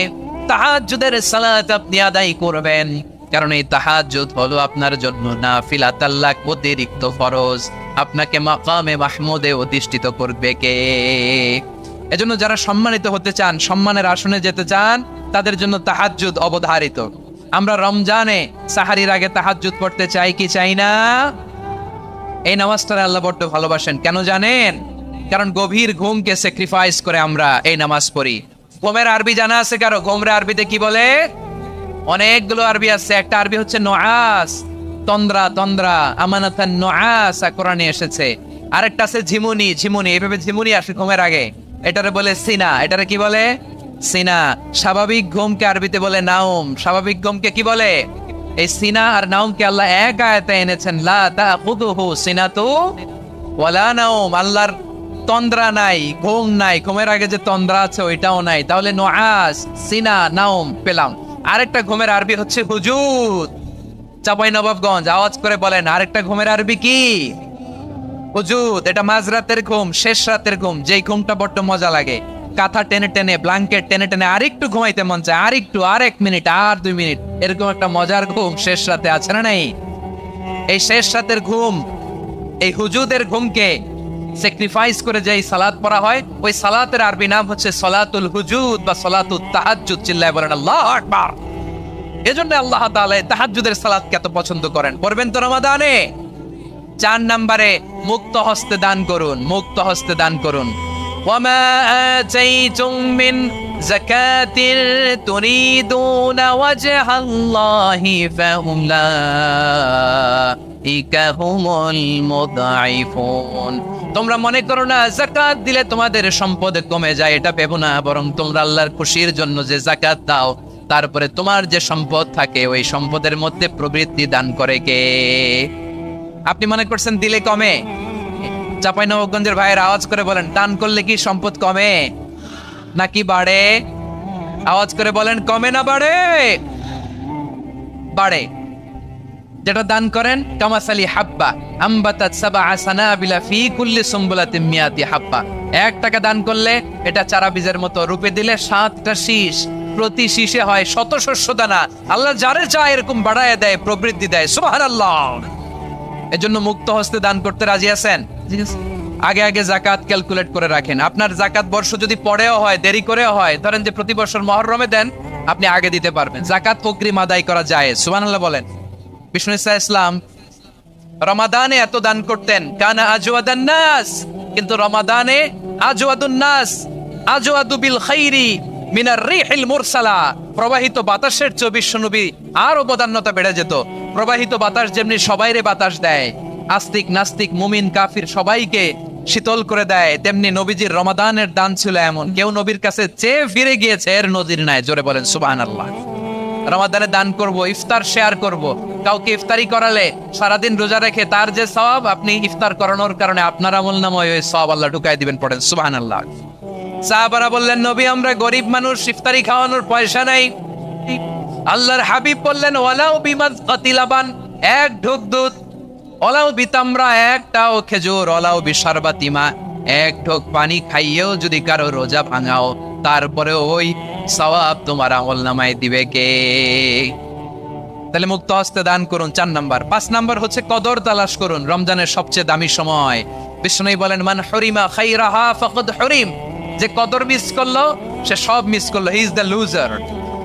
তাহাজ্জুদের সালাত আপনি আদায় করবেন, কারণ এই তাহাজ্জুদ হলো আপনার জন্য নাফিলাতাল লাক, অতিরিক্ত ফরজ। আপনাকে মাকামে মাহমুদে অধিষ্ঠিত করবে কে? এজন্য যারা সম্মানিত হতে চান, সম্মানের আসনে যেতে চান, তাদের জন্য তাহাজ্জুদ অবধারিত। আমরা রমজানে সাহারির আগে তাহাজ্জুদ পড়তে চাই কি চাই না? এই নামাজটা আল্লাহ বড্ড ভালোবাসেন। কেন জানেন? কারণ গভীর ঘুমকে স্যাক্রিফাইস করে আমরা এই নামাজ পড়ি। ঘুমের আরবি জানা আছে কারো? ঘুমের আরবিতে কি বলে? অনেকগুলো আরবি আছে। একটা আরবি হচ্ছে নুআস, তন্দ্রা, তন্দ্রা, আমানাতান নুআস কোরআনে এসেছে। আরেকটা আছে ঝিমুনি, ঝিমুনি, এইভাবে ঝিমুনি আসে ঘুমের আগে, এটারে বলে সিনা। এটারে কি বলে? সিনা। স্বাভাবিক ঘুমকে আরবিতে বলে নাউম। স্বাভাবিক ঘুমকে কি বলে? এই সিনা আর নাউমকে আল্লাহ এক আয়াতে এনেছেন, লা তাখুযুহু সিনাতু ওয়ালা নাউম। আল্লাহর তন্দ্রা নাই, ঘুম নাই। ঘুমের আগে যে তন্দ্রা আছে ওইটাও নাই। তাহলে নুআস, সিনা, নাউম পেলাম। আরেকটা ঘুমের আরবি হচ্ছে হুজুদ। চাঁপাইনবাবগঞ্জ আওয়াজ করে বলেন, আরেকটা ঘুমের আরবি কি? হুজুদ। এটা মাঝরাতের ঘুম, শেষ রাতের ঘুম, যেই ঘুমটা বড্ড মজা লাগে। কাঁথা টেনে টেনে, ব্ল্যাঙ্কেট টেনে টেনে আরেকটু ঘুমাইতে মন চায়, আরেকটু, আর 1 মিনিট, আর 2 মিনিট, এরকম একটা মজার ঘুম শেষ রাতে আছে না নাই? এই শেষ রাতের ঘুম, এই হুজুদের ঘুমকে স্যাক্রিফাইস করে যে সালাত পড়া হয়, ওই সালাতের আরবি নাম হচ্ছে সলাতুল হুজুদ বা সলাতুত তাহাজ্জুদ। চিল্লায় বলেন আল্লাহু আকবার। এজন্য আল্লাহ তাআলা তাহাজ্জুদের সালাতকে এত পছন্দ করেন। পড়বেন তো রমাদানে। 4 নম্বরে মুক্ত হস্তে দান করুন, মুক্ত হস্তে দান করুন। ওয়ামা আতাইতুম মিন যাকাতিন তুরিদুনা ওয়াজহাল্লাহি ফাউলাইকা হুমুল মুদাঈফুন। তোমরা মনে করো না যাকাত দিলে তোমাদের সম্পদ কমে যায়, এটা ভেবো না। বরং তোমরা আল্লাহর খুশির জন্য যে যাকাত দাও, তারপরে তোমার যে সম্পদ থাকে ওই সম্পদের মধ্যে প্রবৃত্তি দান করে কে? আপনি মনে করছেন দিলে কমে? চাঁপাইনবাবগঞ্জের ভাইয়ের আওয়াজ করে বলেন, দান করলে কি সম্পদ কমে নাকি বাড়ে? আওয়াজ করে বলেন, কমে না বাড়ে? বাড়ে। যেটা দান করেন, কামাসালি হাব্বা আম্বাতাত সাবআ সানাবিলা ফি কুল্লি সুমবুলাতিন মিয়াতি হাব্বা। 1 টাকা দান করলে এটা চারা বীজের মতো, রূপে দিলে 7টা শীষ, প্রতি শীষে হয় 100 শস্য দানা। আল্লাহ যারে চায় এরকম বাড়ায় দেয়, প্রবৃদ্ধি দেয়। সুবহানাল্লাহ। এজন্য মুক্ত হস্তে দান করতে রাজি আছেন? আগে আগে যাকাত ক্যালকুলেট করে রাখেন। আপনার যাকাত বর্ষ যদি পরেও হয়, দেরি করেও হয়, ধরেন যে প্রতি বছর মুহররমে দেন, আপনি আগে দিতে পারবেন। যাকাত অগ্রিম আদায় করা যায়। সুবহানাল্লাহ বলেন। বিষ্ণু ইসা ইসলাম রমাদানে এত দান করতেন, কানা আজওয়াদান নাস, কিন্তু রমাদানে আজওয়াদুন নাস আজওয়াদু বিল খাইরি মিনার রিহিল মুরসালা। প্রবাহিত বাতাসের চেয়ে বিশ্বনবী আর অবদান্যতা বেড়ে যেত। প্রবাহিত বাতাস যেমনি সবাইরে বাতাস দেয়, আস্তিক নাস্তিক মুমিন কাফির সবাইকে শীতল করে দেয়, তেমনি নবীজির রমাদানের দান ছিল এমন, কেউ নবীর কাছে চেয়ে ফিরে গিয়েছে এর নজির নাই। জোরে বলেন সুবহানাল্লাহ। রমাদানে দান করব, ইফতার শেয়ার করব। কাউকে ইফতারি করালে সারাদিন রোজা রেখে তার যে সওয়াব, আপনি ইফতার করানোর কারণে আপনার আমলনামায় ওই সওয়াব আল্লাহ ঢুকাই দিবেন। পড়েন সুবহানাল্লাহ। সাহাবারা বললেন, নবী আমরা গরিব মানুষ, ইফতারি খাওয়ানোর পয়সা নাই। আল্লাহর হাবিব বললেন, ওয়ালাউ বিমাজকাতি লাবান, 1 ঢোক দুধ, ওয়ালাউ বিতামরা, 1টাও খেজুর, ওয়ালাউ বিশারবাতি মা, 1 ঢোক পানি খাইয়েও যদি কারো রোজা ভাঙাও, তারপরে ওই সওয়াব তোমার আমলনামায় দিবে কে? তাহলে মুক্ত হস্তে দান করুন, 4 নাম্বার। 5 নাম্বার হচ্ছে কদর তালাশ করুন। রমজানের সবচেয়ে দামি সময়। বিষ্ণু বলেন, মান হুরিমা খাইরাহা ফাকাদ হুরিম। যে কদর মিস করলো সে সব মিস করলো, হি ইজ দ্য লুজার।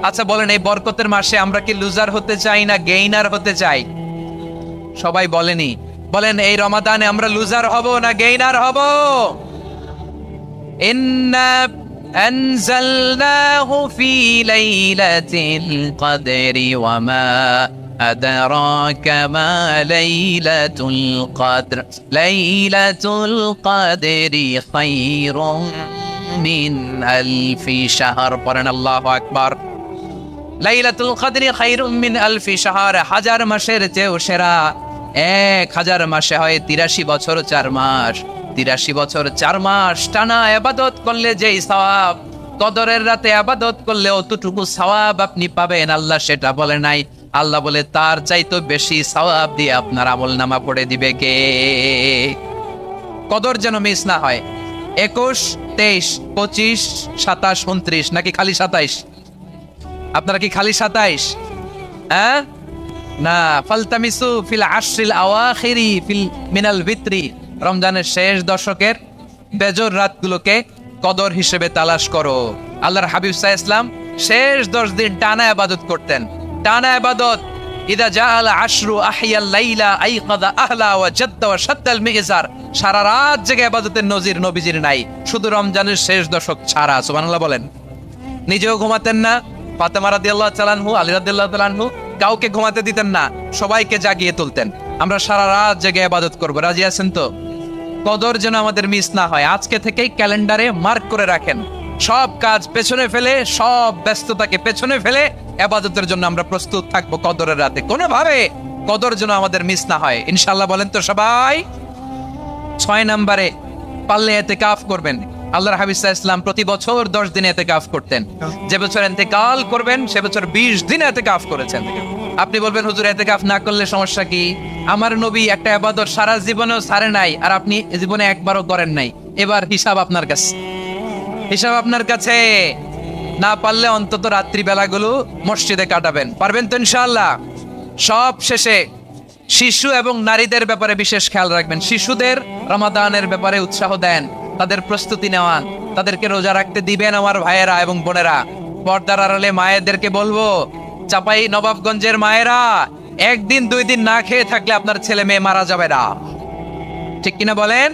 আচ্ছা বলেন, এই বরকতের মাসে আমরা কি লুজার হতে চাই না গেইনার হতে চাই? সবাই বলেনি। বলেন, এই রমাদানে আমরা লুজার হব না গেইনার হব? ইন্না আনজালনাহু ফি লাইলাতিল কদরি ওয়া মা আদরাকা মা লাইলাতুল কদর লাইলাতুল কদরি খায়রুম মিন আলফি শাহর। পড়েন আল্লাহু আকবার। লাইলাতুল কদরি খায়রুম মিন আলফি শাহর, 1000 মাসের চেয়েও সেরা। 1000 মাসে হয় 83 বছর 4 মাস। 83 বছর 4 মাস টানা ইবাদত করলে যেই সওয়াব, কদরের রাতে ইবাদত করলে অতটুকু সওয়াব আপনি পাবেন, আল্লাহ সেটা বলে নাই। আল্লাহ বলে তার চাইতে বেশি সওয়াব দিয়ে আপনার আমলনামা পড়ে দিবে কে? কদর যেন মিস না হয়। 21, 23, 25, 27, 29 নাকি খালি 27? আপনারা কি খালি 27? হ্যাঁ না, ফালতামিসু ফিল আশরিল আওয়াখিরি ফিল মিনাল ভিতরি, রমজানের শেষ দশকের বেজর রাতগুলোকে কদর হিসেবে তালাশ করো। আল্লাহর হাবিব সাল্লাল্লাহু আলাইহি ওয়াসাল্লাম শেষ 10 দিন টানা ইবাদত করতেন, টানা ইবাদত। ইদা জাআল আশরু আহিয়াল লাইলা আইকাদা আহলা ওয়া জাদ্দা ওয়া শাদ্দাল মিজার, সারা রাত জেগে ইবাদতের নজির নবীজির নাই, শুধু রমজানের শেষ দশক ছাড়া। সুবহানাল্লাহ বলেন। নিজেও ঘুমাতেন না, ফাতেমা রাদিয়াল্লাহু তাআলা আনহু, আলী রাদিয়াল্লাহু তাআলা আনহু কাউকে ঘুমাতে দিতেন না, সবাইকে জাগিয়ে তুলতেন। আমরা সারা রাত জেগে ইবাদত করব, রাজি আছেন তো? কদর যেন আমাদের মিস না হয়। আজকে থেকেই ক্যালেন্ডারে মার্ক করে রাখেন, সব কাজ পেছনে ফেলে, সব ব্যস্ততাকে পেছনে ফেলে ইবাদতের জন্য আমরা প্রস্তুত থাকবো কদরের রাতে। কোনোভাবে কদর যেন আমাদের মিস না হয়, ইনশাআল্লাহ বলেন তো সবাই। 6 নম্বরে পারলে ইতিকাফ করবেন। আল্লাহর হাবিব সাল্লাল্লাহু আলাইহি ওয়াসাল্লাম প্রতি বছর 10 দিন ইতিকাফ করতেন। যে বছর ইন্তেকাল করবেন সে বছর 20 দিন ইতিকাফ করেছেন। আপনি বলবেন হুজুর ইতিকাফ না করলে সমস্যা কি? আমার নবী একটা ইবাদত সারা জীবনেও ছাড়ে নাই, আর আপনি জীবনে একবারও করেন নাই। এবার হিসাব আপনার কাছে, হিসাব আপনার কাছে। না পারলে অন্তত রাত্রি বেলাগুলো মসজিদে কাটাবেন, পারবেন তো ইনশাআল্লাহ? সব শেষে শিশু এবং নারীদের ব্যাপারে বিশেষ খেয়াল রাখবেন। শিশুদের রমাদানের ব্যাপারে উৎসাহ দেন, তাদের প্রস্তুতি নেওয়ান, তাদেরকে রোজা রাখতে দিবেন আমার ভাইয়েরা এবং বোনেরা। পর্দার আড়ালে মায়েদেরকে বলবো, চাপাই নবাবগঞ্জের মায়েরা, 1 দিন 2 দিন না খেয়ে থাকলে আপনার ছেলে মেয়ে মারা যাবে না, ঠিক কিনা বলেন?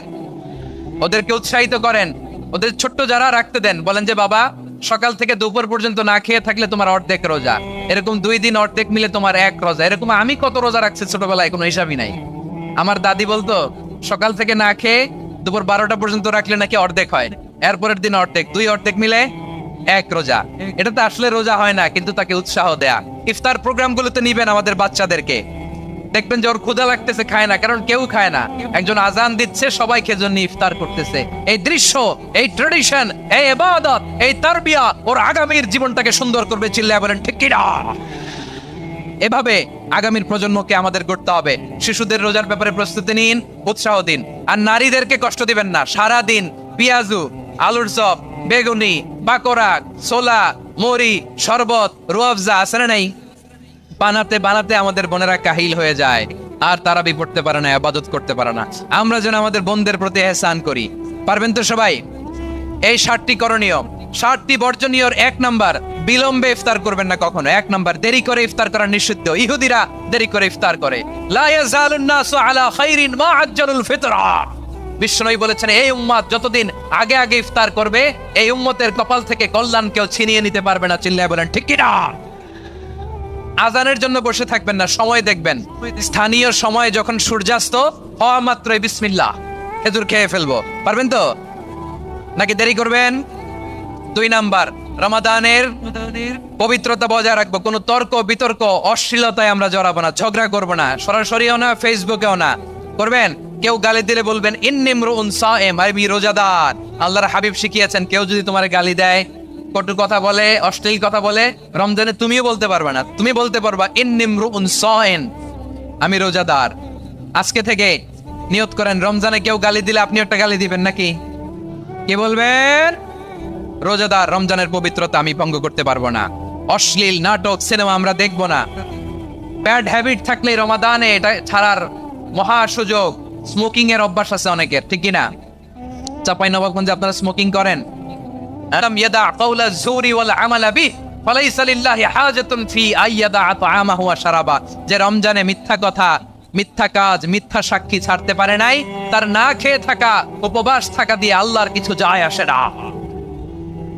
ওদেরকে উৎসাহিত করেন, ওদের ছোট্ট যারা রাখতে দেন, বলেন যে বাবা সকাল থেকে দুপুর পর্যন্ত না খেয়ে থাকলে তোমার অর্ধেক রোজা, এরকম 2 দিন অর্ধেক মিলে তোমার 1 রোজা। এরকম আমি কত রোজা রাখছি ছোটবেলায় কোনো হিসাবই নাই। আমার দাদি বলতো সকাল থেকে না খেয়ে দুপুর 12টা পর্যন্ত রাখলে নাকি অর্ধেক হয়, এরপরের দিন অর্ধেক, 2 অর্ধেক মিলে 1 রোজা। এটা তো আসলে রোজা হয় না, কিন্তু তাকে উৎসাহ দেয়া। ইফতার প্রোগ্রামগুলোতে নিবেন আমাদের বাচ্চাদেরকে, দেখবেন যে ওর ক্ষুধা লাগতেছে, খায় না, কারণ কেউ খায় না, একজন আজান দিচ্ছে, সবাই খেজন্য ইফতার করতেছে। এই দৃশ্য, এই ট্রেডিশন, এই ইবাদত, এই তারবিয়া ওর আগামীর জীবনটাকে সুন্দর করবে। চিল্লায় বলেন ঠিক কি না? এভাবে আগামীর প্রজন্মকে আমাদের গড়তে হবে। শিশুদের রোজার ব্যাপারে প্রস্তুতি নিন, উৎসাহ দিন। আর নারীদেরকে কষ্ট দিবেন না। সারা দিন পেঁয়াজু, আলুর চপ, বেগুনি, বাকরা, ছোলা, মুড়ি, শরবত, রুয়াফজা আছে না নাই, বানাতে বানাতে আমাদের বোনেরা কাহিল হয়ে যায়, আর তারাবি পড়তে পারে না, ইবাদত করতে পারে না। আমরা যেন আমাদের বোনদের প্রতি ইহসান করি। পারবেন তো সবাই? এই 7টি করণীয়, 7টি বর্জনীয়। 1 নাম্বার, বিলম্বে ইফতার করবেন না কখনো। 1 নাম্বার, দেরি করে ইফতার করা নিষিদ্ধ। ইহুদিরা দেরি করে ইফতার করে। লা ইয়াজালুন নাসু আলা খাইরিন মা আজ্জালুল ফিতরা। বিশ্বনবী বলেছেন এই উম্মত যতদিন আগে আগে ইফতার করবে, এই উম্মতের কপাল থেকে কল্যাণ কেউ ছিনিয়ে নিতে পারবে না। চিল্লায় বলেন ঠিক কি না? আজানের জন্য বসে থাকবেন না, সময় দেখবেন। স্থানীয় সময় যখন সূর্যাস্ত হওয়া মাত্রই বিসমিল্লাহ খেজুর খেয়ে ফেলবো। পারবেন তো নাকি দেরি করবেন? 2 নাম্বার, রমাদানের পবিত্রতা বজায় রাখবো। কোনো তর্ক বিতর্ক অশ্লীলতায় আমরা জড়াবো না, ঝগড়া করবো না, সরাসরিও না, ফেসবুকেও না। করবেন কেউ গালি দিলে বলবেন ইন্নিমরুন সায়েম, আমি রোজাদার। আল্লাহর হাবিব শিখিয়েছেন কেউ যদি তোমার গালি দেয়, কটু কথা বলে, অশ্লীল কথা বলে, রমজানে তুমিও বলতে পারবে না, তুমি বলতে পারবা ইন্নিমরুন সায়েম, আমি রোজাদার। আজকে থেকে নিয়ত করেন, রমজানে কেউ গালি দিলে আপনি একটা গালি দিবেন নাকি? কি বলবেন? রোজাদার, রমজানের পবিত্রতা আমি ভঙ্গ করতে পারবো না। অশ্লীল নাটক, সিনেমা আমরা দেখবো না। ব্যাড হ্যাবিট থাকলে রমাদানে এটা ছাড়ার মহা সুযোগ। স্মোকিং এর অভ্যাস আছে অনেকের, ঠিক কিনা? চাপাই নবাবগঞ্জে আপনারা স্মোকিং করেন? আলাম ইয়াদা কাওলা যুরি ওয়াল আমালা বিহি ফালাইসা লিল্লাহি হাজাতুন ফি আইয়াদা তাআমাহু ওয়া শারাবা। যে রমজানে মিথ্যা কথা, মিথ্যা কাজ, মিথ্যা সাক্ষী ছাড়তে পারে নাই, তার না খেয়ে থাকা, উপবাস থাকা দিয়ে আল্লাহর কিছু যায় আসে না।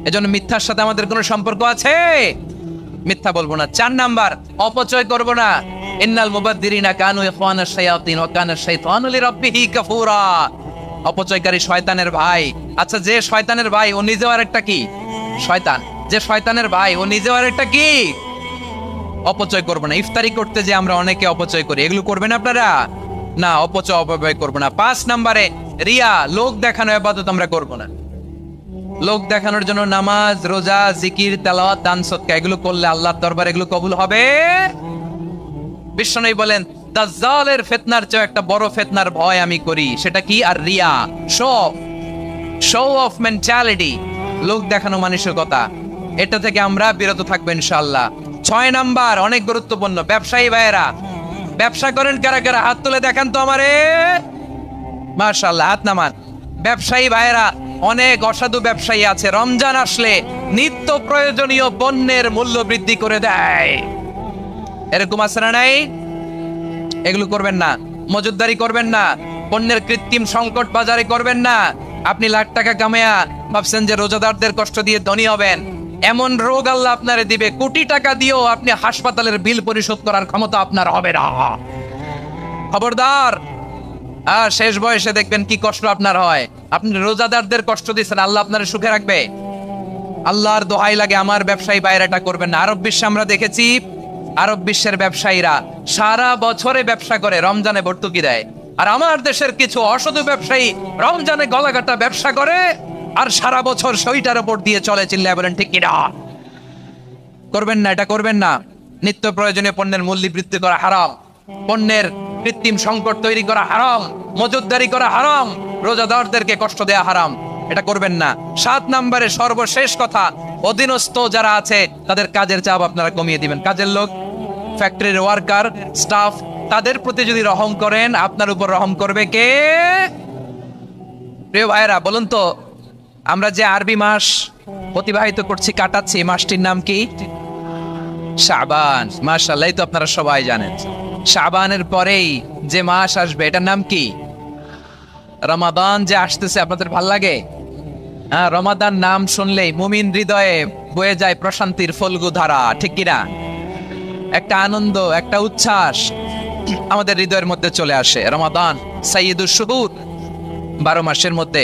এজন্য মিথ্যার সাথে আমাদের কোনো সম্পর্ক আছে? মিথ্যা বলবো না। 4 নাম্বার, অপচয় করব না। ইন্নাল মুবাদদিরিনা কানু ইখওয়ানাশ শায়াতিন ওয়া কানা শাইতানু লিরাব্বিহি কাফুরা। অপচয়কারী শয়তানের ভাই। আচ্ছা, যে শয়তানের ভাই ও নিজেও আরেকটা কি? শয়তান। যে শয়তানের ভাই ও নিজেও আরেকটা কি? অপচয় করবো না। ইফতারি করতে যে আমরা অনেকে অপচয় করি, এগুলো করবেন আপনারা না, অপচয় অপব্যয় করবো না। 5 নম্বরে রিয়া, লোক দেখানো ইবাদত আমরা করবো না। লোক দেখানোর জন্য নামাজ, রোজা, জিকির, তেলাওয়াত, দান, সদকা এগুলো করলে আল্লাহর দরবারে এগুলো কবুল হবে। বিশ্বনবী বলেন দাজ্জালের ফিতনার চেয়ে একটা বড় ফিতনার ভয় আমি করি, সেটা কি? আর রিয়া, শো অফ মেন্টালিটি, লোক দেখানো মানসিকতা, এটা থেকে আমরা বিরত থাকবো ইনশাআল্লাহ। 6 নাম্বার অনেক গুরুত্বপূর্ণ, ব্যবসায়ী ভাইয়েরা, ব্যবসা করেন কারা কারা? হাত তুলে দেখান তো আমারে। মাশাআল্লাহ, হাত নামান। ব্যবসায়ী ভাইয়েরা, অনেক অসাধু ব্যবসায়ী আছে, রমজান আসলে নিত্য প্রয়োজনীয় পণ্যের মূল্য বৃদ্ধি করে দেয়। এরকম আছে না নাই? এগুলো করবেন না। মজুদদারি করবেন না। পণ্যের কৃত্রিম সংকট বাজারে করবেন না। আপনি লাখ টাকা কামায়া ভাবছেন যে রোজাদারদের কষ্ট দিয়ে ধনী হবেন, এমন রোগ আল্লাহ আপনারে দিবে, কোটি টাকা দিয়েও আপনি হাসপাতালের বিল পরিশোধ করার ক্ষমতা আপনার হবে না। খবরদার। আর শেষ বয়সে দেখবেন কি কষ্ট আপনার হয়। আপনি রোজাদারদের কষ্ট দিচ্ছেন, আল্লাহ আপনার সুখে রাখবে? আল্লাহর দোহাই লাগে, আমার ব্যবসায়ী বাইরে এটা করবেন না। আরব বিশ্বে আমরা দেখেছি, আরব বিশ্বের ব্যবসায়ীরা সারা বছরে ব্যবসা করে, রমজানে ভর্তুকি দেয়। আর আমার দেশের কিছু অসাধু ব্যবসায়ী রমজানে গলাকাটা ব্যবসা করে আর সারা বছর সইটার উপর দিয়ে চলে। চিল্লায় বলেন ঠিক কিনা? করবেন না, এটা করবেন না। নিত্য প্রয়োজনীয় পণ্যের মূল্য বৃদ্ধি করা হারাম, পণ্যের কৃত্রিম সংকট তৈরি করা হারাম, মজুদদারি করা হারাম, রোজাদারদেরকে কষ্ট দেয়া হারাম, এটা করবেন না। 7 নম্বরে সর্বশেষ কথা, অধীনস্থ যারা আছে তাদের কাজের চাপ আপনারা কমিয়ে দিবেন। কাজের লোক, ফ্যাক্টরির ওয়ার্কার, স্টাফ, তাদের প্রতি যদি রহম করেন, আপনার উপর রহম করবে কে? প্রিয় ভাইয়েরা, বলুন তো, আমরা যে আরবি মাস অতিবাহিত করছি, কাটাচ্ছি, মাসটির নাম কি? শাবান। মাশাআল্লাহ, তো আপনারা সবাই জানেন। শাবানের পরেই যে মাস আসবে এটার নাম কি? রমাদান। যে আসতেছে, আপনাদের ভাল লাগে? হ্যাঁ, রমাদান নাম শুনলেই মুমিন হৃদয়ে বয়ে যায় প্রশান্তির ফল্গু ধারা, ঠিক কিনা? একটা আনন্দ, একটা উচ্ছ্বাস আমাদের হৃদয়ের মধ্যে চলে আসে। রমাদান সাইয়্যিদুশ শুহুর, 12 মাসের মধ্যে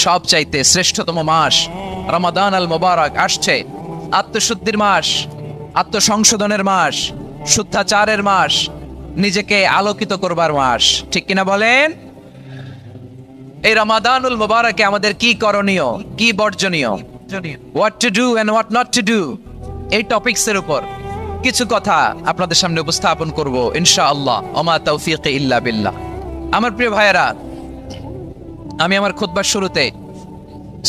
সবচাইতে শ্রেষ্ঠতম মাস রমাদান আল মুবারক আসছে। আত্মশুদ্ধির মাস, আত্মসংশোধনের মাস, শুদ্ধাচারের মাস, নিজেকে আলোকিত করবার মাস, ঠিক কিনা বলেন? এই রমাদানুল মুবারকে আমাদের কি করণীয়, কি বর্জনীয়, what to do and what not to do, এই টপিকসের উপর কিছু কথা আপনাদের সামনে উপস্থাপন করব ইনশাআল্লাহ। ওমা তাওফীক ইল্লা বিল্লাহ। আমার প্রিয় ভাইয়েরা, আমি আমার খুতবার শুরুতে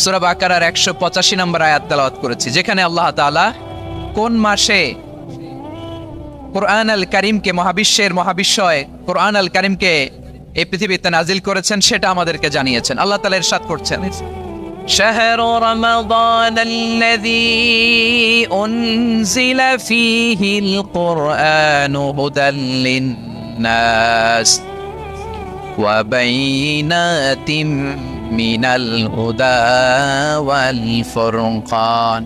সূরা বাকারার 185 নম্বর আয়াত তেলাওয়াত করেছি, যেখানে আল্লাহ তাআলা কোন মাসে কুরআন আল কারীমকে, মহাবিশ্বের মহাবিশ্বয় কুরআন আল কারীমকে এই পৃথিবীতে নাজিল করেছেন সেটা আমাদেরকে জানিয়েছেন। আল্লাহ তাআলা ইরশাদ করছেন, শাহরু রমাদান আল্লাযী উনজিলা ফীহিল কুরআনু হুদাল লিন-নাস ওয়া বাইনাতিম মিনাল হুদা ওয়াল ফুরকান।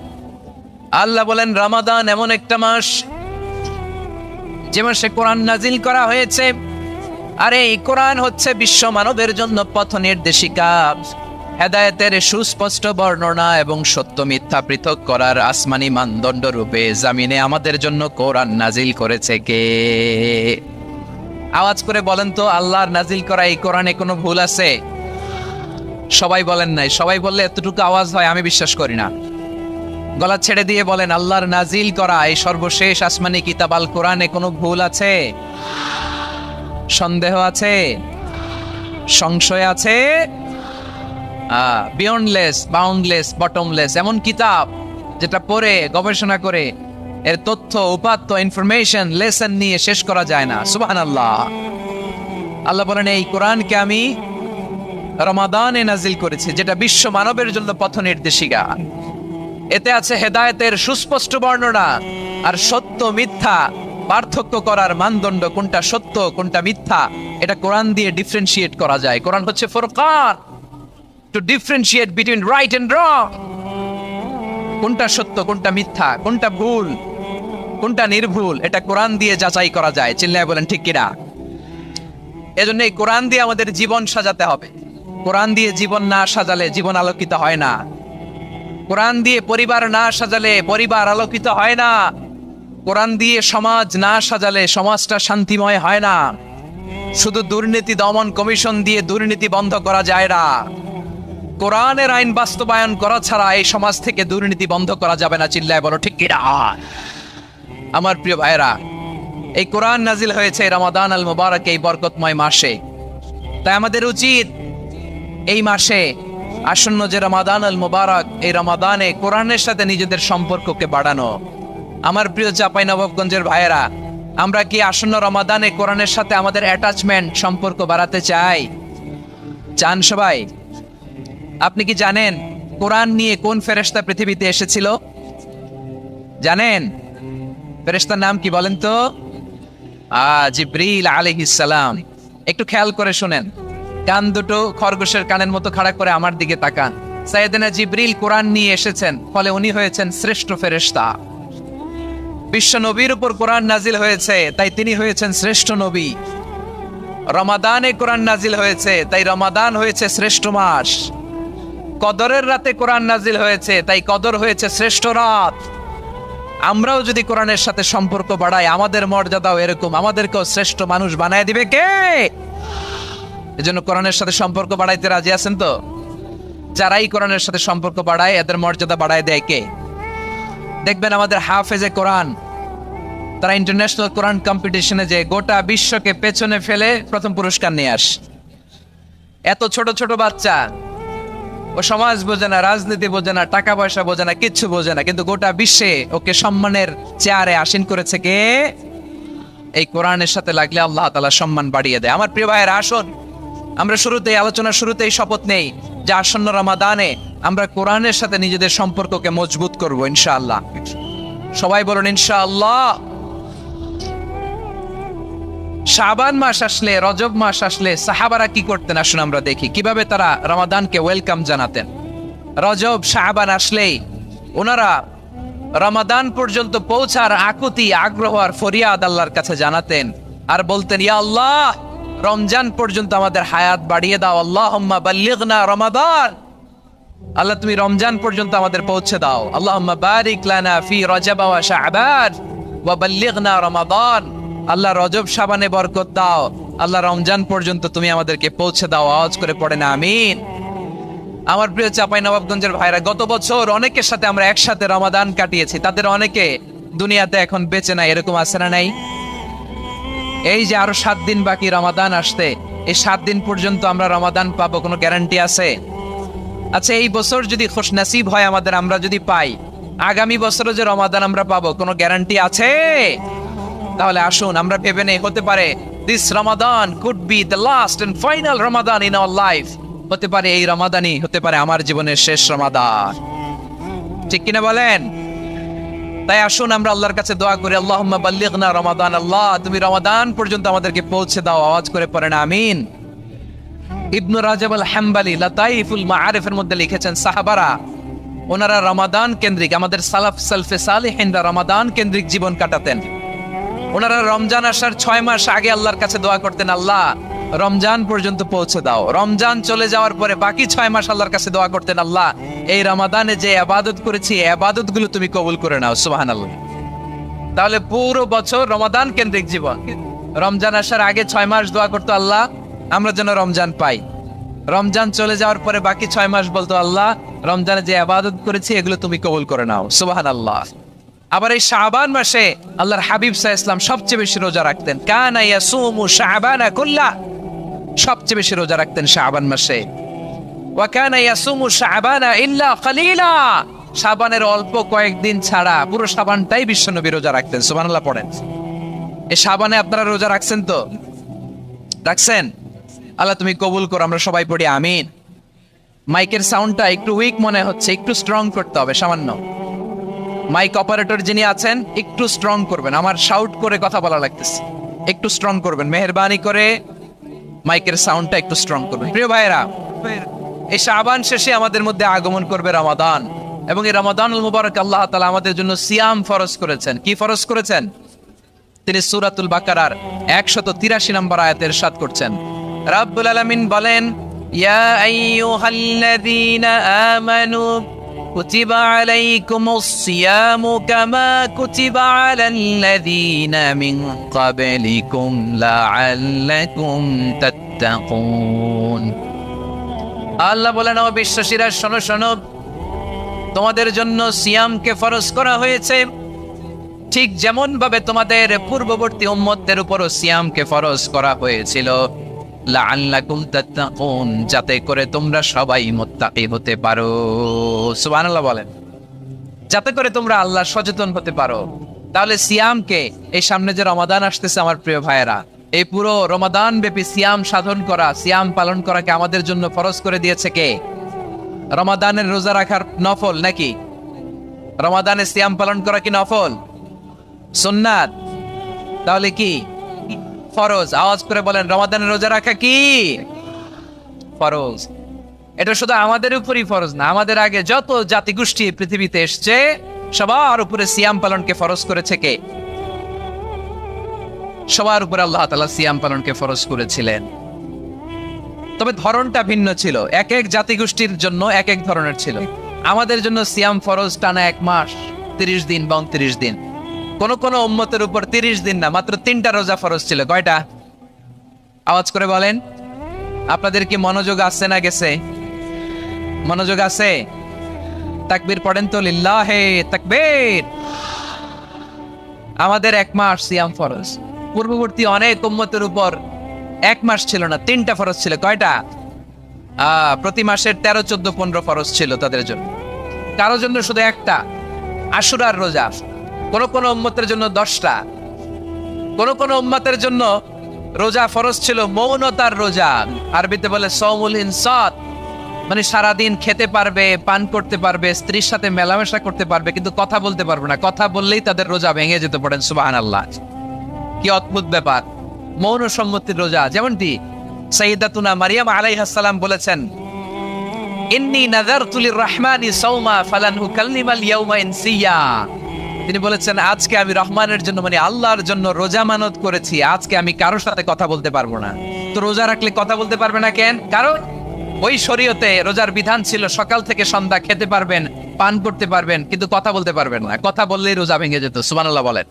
আল্লাহ বলেন, রমাদান এমন একটা মাস যে মাসে কোরআন নাজিল করা হয়েছে। আর এই কোরআন হচ্ছে বিশ্ব মানবের জন্য পথ নির্দেশিকা, হেদায়েতের সুস্পষ্ট বর্ণনা এবং সত্য মিথ্যা পৃথক করার আসমানি মানদণ্ড রূপে জামিনে আমাদের জন্য কোরআন নাজিল করেছে কে? আওয়াজ করে বলেন তো, আল্লাহর নাজিল করা এই কোরআনে কোনো ভুল আছে? সবাই বলেন নাই। সবাই বললে এতটুকু আওয়াজ হয়, আমি বিশ্বাস করি না। গলা ছেড়ে দিয়ে বলেন, আল্লাহর নাজিল করা এই সর্বশেষ আসমানি কিতাব আল কোরআনে কোনো ভুল আছে? সন্দেহ আছে? সংশয় আছে? বিয়ন্ডলেস, বাউন্ডলেস, বটমলেস, এমন কিতাব যেটা পড়ে গবেষণা করে এর তথ্য, উপাত্ত, ইনফরমেশন, লেসন নিয়ে শেষ করা যায় না। সুবহানাল্লাহ। আল্লাহ বলেন, এই কোরআনকে আমি রমাদানে নাজিল করেছি, যেটা বিশ্ব মানবের জন্য পথ নির্দেশিকা। এতে আছে হেদায়েতের সুস্পষ্ট বর্ণনা আর সত্য মিথ্যা পার্থক্য করার মানদণ্ড, কোনটা সত্য কোনটা মিথ্যা এটা কোরআন দিয়ে ডিফারেন্সিয়েট করা যায়। কোরআন হচ্ছে ফুরকান, to differentiate between right and wrong. কোনটা সত্য, কোনটা মিথ্যা, কোনটা ভুল, কোনটা নির্ভুল, এটা কোরআন দিয়ে যাচাই করা যায়। চিল্লায় বলেন ঠিক কিনা? এজন্য এই কোরআন দিয়ে আমাদের জীবন সাজাতে হবে। কোরআন দিয়ে জীবন না সাজালে জীবন আলোকিত হয় না। কোরআন দিয়ে পরিবার না সাজালে পরিবার আলোকিত হয় না। কোরআন দিয়ে সমাজ না সাজালে সমাজটা শান্তিময় হয় না। শুধু দুর্নীতি দমন কমিশন দিয়ে দুর্নীতি বন্ধ করা যায় না। কোরআনের আইন বাস্তবায়ন করা ছাড়া এই সমাজ থেকে দুর্নীতি বন্ধ করা যাবে না। চিল্লায় বলো ঠিক কিনা? আমার প্রিয় ভাইরা, এই কোরআন নাজিল হয়েছে রমাদান আল মুবারক, এই বরকতময় মাসে। তাই আমাদের উচিত এই মাসে আসন্ন যে রমাদান আল মুবারক, এই রমাদানে কোরআনের সাথে নিজেদের সম্পর্ককে বাড়ানো। আমার প্রিয় চাঁপাইনবাবগঞ্জের ভাইয়েরা, আমরা কি আসন্ন রমাদানে কোরআনের সাথে আমাদের অ্যাটাচমেন্ট, সম্পর্ক বাড়াতে চাই? চান সবাই? আপনি কি জানেন কোরআন নিয়ে কোন ফেরেশতা পৃথিবীতে এসেছিল? জানেন ফেরেশতার নাম কি বলেন তো? জিবরিল আলাইহিস সালাম। একটু খেয়াল করে শুনেন, কান দুটো খরগোশের কানের মতো খাড়া করে আমার দিকে তাকান। সাইয়েদনা জিবরিল কোরআন নিয়ে এসেছেন, ফলে উনি হয়েছেন শ্রেষ্ঠ ফেরেশতা। বিশ্ব নবীর উপর কোরআন নাজিল হয়েছে, তাই তিনি হয়েছেন শ্রেষ্ঠ নবী। রমাদানে কোরআন নাজিল হয়েছে, তাই রমাদান হয়েছে শ্রেষ্ঠ মাস। কদরের রাতে কোরআন নাজিল হয়েছে, তাই কদর হয়েছে শ্রেষ্ঠ রাত। আমরাও যদি কোরআনের সাথে সম্পর্ক বাড়াই, আমাদের মর্যাদাও এরকম, আমাদেরকেও শ্রেষ্ঠ মানুষ বানায় দিবে কে? এজন্য কোরআনের সাথে সম্পর্ক বাড়াইতে রাজি আছেন তো? যারাই কোরআনের সাথে সম্পর্ক বাড়ায়, এদের মর্যাদা বাড়ায় দেয় কে? দেখবেন আমাদের হাফেজে কোরআন, তারা ইন্টারন্যাশনাল কোরআন কম্পিটিশনে যে গোটা বিশ্বকে পেছনে ফেলে প্রথম পুরস্কার নিয়ে আস। এত ছোট ছোট বাচ্চা, ও সমাজ বোঝে না, রাজনীতি বোঝে না, টাকা পয়সা বোঝে না, কিচ্ছু বোঝে না, কিন্তু গোটা বিশ্বে ওকে সম্মানের চেয়ারে আসীন করেছে কে? এই কোরআনের সাথে লাগলে আল্লাহ তাআলা সম্মান বাড়িয়ে দেয়। আমার প্রিয় ভাইয়েরা, আসুন আমরা শুরুতেই, আলোচনার শুরুতেই শপথ নেই যে আসন্ন রমাদানে আমরা কোরআনের সাথে নিজেদের সম্পর্ককে মজবুত করব ইনশাআল্লাহ। সবাই বলুন ইনশাআল্লাহ। শাবান মাস আসলে, রজব মাস আসলে সাহাবারা কি করতেন? আসুন আমরা দেখি কিভাবে তারা রমাদানকে ওয়েলকাম জানাতেন। রজব শাবান আসলেই ওনারা রমাদান পর্যন্ত পৌঁছার আকুতি, আগ্রহ আর ফরিয়াদ আল্লাহর কাছে জানাতেন আর বলতেন, ইয়া আল্লাহ, রমজান পর্যন্ত আমাদের হায়াত বাড়িয়ে দাও। আল্লাহুম্মা বাল্লিগনা রমাদান, আল্লাহ তুমি রমজান পর্যন্ত আমাদের পৌঁছে দাও। আল্লাহুম্মা বারিক লানা ফি রজব ওয়া শাবান ওয়া বাল্লিগনা রমাদান, আল্লাহ রজব শাবানে বরকত দাও, আল্লাহ রমজান পর্যন্ত তুমি আমাদেরকে পৌঁছে দাও। আওয়াজ করে পড়েন আমিন। আমার প্রিয় চাঁপাইনবাবগঞ্জের ভাইরা, গত বছর অনেকের সাথে আমরা একসাথে রমাদান কাটিয়েছি, তাদের অনেকে দুনিয়াতে এখন বেঁচে নাই, এরকম আছে না নাই? এই যে আরো 7 দিন বাকি রমাদান আসতে, এই 7 দিন পর্যন্ত আমরা রমাদান পাবো, কোনো গ্যারান্টি আছে? আচ্ছা, এই বছর যদি খুশনসিব হয় আমাদের, আমরা যদি পাই, আগামী বছরও যে রমাদান আমরা পাবো, কোনো গ্যারান্টি আছে? তাহলে আসুন আমরা ভেবে নেই, হতে পারে this Ramadan could be the last and final Ramadan in our life. হতে পারে এই রমাদানই হতে পারে আমার জীবনের শেষ রমাদান। ঠিক কিনা বলেন? তাই আসুন আমরা আল্লাহর কাছে দোয়া করি, আল্লাহুম্মা বাল্লিগনা রমাদান, আল্লাহ তুমি রমাদান পর্যন্ত আমাদেরকে পৌঁছে দাও। আওয়াজ করে পড়েন আমিন। ইবনু রাজব আল হাম্বলি লাতাইফুল মাআরিফের মধ্যে লিখেছেন, সাহাবারা ওনারা রমাদান কেন্দ্রিক, আমাদের সালাফ সালফে সালেহিনরা রমাদান কেন্দ্রিক জীবন কাটাতেন। ওনারা রমজান আসার 6 মাস আগে আল্লাহর কাছে দোয়া করতেন, আল্লাহ রমজান পর্যন্ত পৌঁছে দাও। রমজান চলে যাওয়ার পরে বাকি 6 মাস আল্লাহর কাছে দোয়া করতেন, আল্লাহ এই রমাদানে যে ইবাদত করেছি, ইবাদত গুলো তুমি কবুল করে নাও। সুবহানাল্লাহ। তাহলে পুরো বছর রমাদান কেন্দ্রিক জীবন। রমজান আসার আগে 6 মাস দোয়া করতো, আল্লাহ আমরা যেন রমজান পাই। রমজান চলে যাওয়ার পরে বাকি 6 মাস বলতো, আল্লাহ রমজানে যে ইবাদত করেছি এগুলো তুমি কবুল করে নাও। সুবহানাল্লাহ। আবার এই শাবান মাসে আল্লাহর হাবিব সাল্লাল্লাহু আলাইহি ওয়াসাল্লাম সবচেয়ে বেশি রোজা রাখতেন। কানা ইয়াসুমু শাবানা কুল্লা, সবচেয়ে বেশি রোজা রাখতেন শাবান মাসে। ওয়া কানা ইয়াসুমু শাবানা ইল্লা কালিলা, শাবানের অল্প কয়েকদিন ছাড়া পুরো শাবানটাই বিশ্বনবী রোজা রাখতেন। সুবহানাল্লাহ পড়েন। এই শাবানে আপনারা রোজা রাখছেন তো? রাখছেন? আল্লাহ তুমি কবুল করো। আমরা সবাই পড়ি আমিন। মাইকের সাউন্ডটা একটু উইক মনে হচ্ছে, একটু স্ট্রং করতে হবে সামান্য। মাইক অপারেটর যিনি আছেন একটু স্ট্রং করবেন, আমার শাউট করে কথা বলা লাগতেছে, একটু স্ট্রং করবেন মেহেরবানি করে। মাইকের সাউন্ডটা একটু স্ট্রং করবেন। প্রিয় ভাইরা, এই শাবান শেষে আমাদের মধ্যে আগমন করবে রমাদান, এবং এই রমাদানুল মুবারক আল্লাহ তাআলা আমাদের জন্য সিয়াম ফরজ করেছেন। কি ফরজ করেছেন? তিনি সূরাতুল বাকারার 183 নম্বর আয়াতে ইরশাদ করছেন, রব্বুল আলামিন বলেন, ইয়া আইয়ুহাল্লাযীনা আমানু কুতিবা আলাইকুমুস সিয়ামু কামা কুতিবা আলাল্লাযীনা মিন ক্বাবলিকুম লাআল্লাকুম তাত্তাকুন। আল্লাহ বলেন, ও বিশ্বাসীরা শোনো শোনো, তোমাদের জন্য সিয়ামকে ফরজ করা হয়েছে ঠিক যেমন ভাবে তোমাদের পূর্ববর্তী উম্মতদের উপরও সিয়ামকে ফরজ করা হয়েছিল, লাআল্লাকুম তাত্তাকুন, যাতে করে তোমরা সবাই মুত্তাকি হতে পারো। সুবহানাল্লাহ বলেন, যাতে করে তোমরা আল্লাহ সচেতন হতে পারো। তাহলে সিয়ামকে, এই সামনে যে রমাদান আসতেছে আমার প্রিয় ভাইয়েরা, এই পুরো রমাদান ব্যাপী সিয়াম সাধন করা, সিয়াম পালন করাকে আমাদের জন্য ফরজ করে দিয়েছে কে? রমাদানের রোজা রাখার নফল নাকি? রমাদানে সিয়াম পালন করা কি নফল? সুন্নাত? তাহলে কি ফরজ? আওয়াজ করে বলেন, রমাদানের রোজা রাখা কি ফরজ? এটা শুধু আমাদের উপরই ফরজ না, আমাদের আগে যত জাতিগোষ্ঠী পৃথিবীতে এসছে সবার উপরে সিয়াম পালনকে ফরজ করেছে কে? সবার উপরে আল্লাহ তাআলা সিয়াম পালনকে ফরজ করেছিলেন। তবে ধরনটা ভিন্ন ছিল, এক এক জাতিগোষ্ঠীর জন্য এক এক ধরনের ছিল। আমাদের জন্য সিয়াম ফরজ টানা 1 মাস 30 দিন বা 29 দিন। কোন কোন উম্মতের উপর 30 দিন না, মাত্র 3টা রোজা ফরজ ছিল। কয়টা? আওয়াজ করে বলেন। আপনাদের কি মনোযোগ আছে না গেছে? মনোযোগ আছে? তাকবীর পড়েন তো, লিল্লাহে তাকবীর। আমাদের 1 মাস সিয়াম ফরজ। পূর্ববর্তী অনেক উম্মতের উপর 1 মাস ছিল না, 3টা ফরজ ছিল। কয়টা? প্রতি মাসের 13, 14, 15 ফরজ ছিল তাদের জন্য। কারোর জন্য শুধু একটা, আশুরার রোজা। কোন কোন উম্মতের জন্য 10টা। কোন কোন উম্মতের জন্য রোজা ফরজ ছিল মৌনতার রোজা, আরবিতে বলে সওমুল ইনসাত, মানে সারাদিন খেতে পারবে, পান করতে পারবে, স্ত্রীর সাথে মেলামেশা করতে পারবে, কিন্তু কথা বলতে পারবে না। কথা বললেই তাদের রোজা ভেঙে যেতে। পড়েন সুবহানাল্লাহ। কি অদ্ভুত ব্যাপার! মৌন সম্মতির রোজা। যেমনটি সাইয়্যিদাতুনা মারিয়াম আলাইহিস সালাম বলেছেন, ইন্নী নাযারতু লির-রাহমানি সাওমা ফালান উকাল্লিমাল ইয়াওমা ইনসিয়া। তিনি বলেছেন, আজকে আমি রহমানের জন্য, মানে আল্লাহর জন্য রোজা মানত করেছি, আজকে আমি কারোর সাথে কথা বলতে পারবো না। তো রোজা রাখলে কথা বলতে পারবে না কেন? কারণ ওই শরীয়তে রোজার বিধান ছিল সকাল থেকে সন্ধ্যা খেতে পারবেন, পান করতে পারবেন, কিন্তু কথা বলতে পারবেন না। কথা বললেই রোজা ভেঙে যেত। সুবহানাল্লাহ বলেন।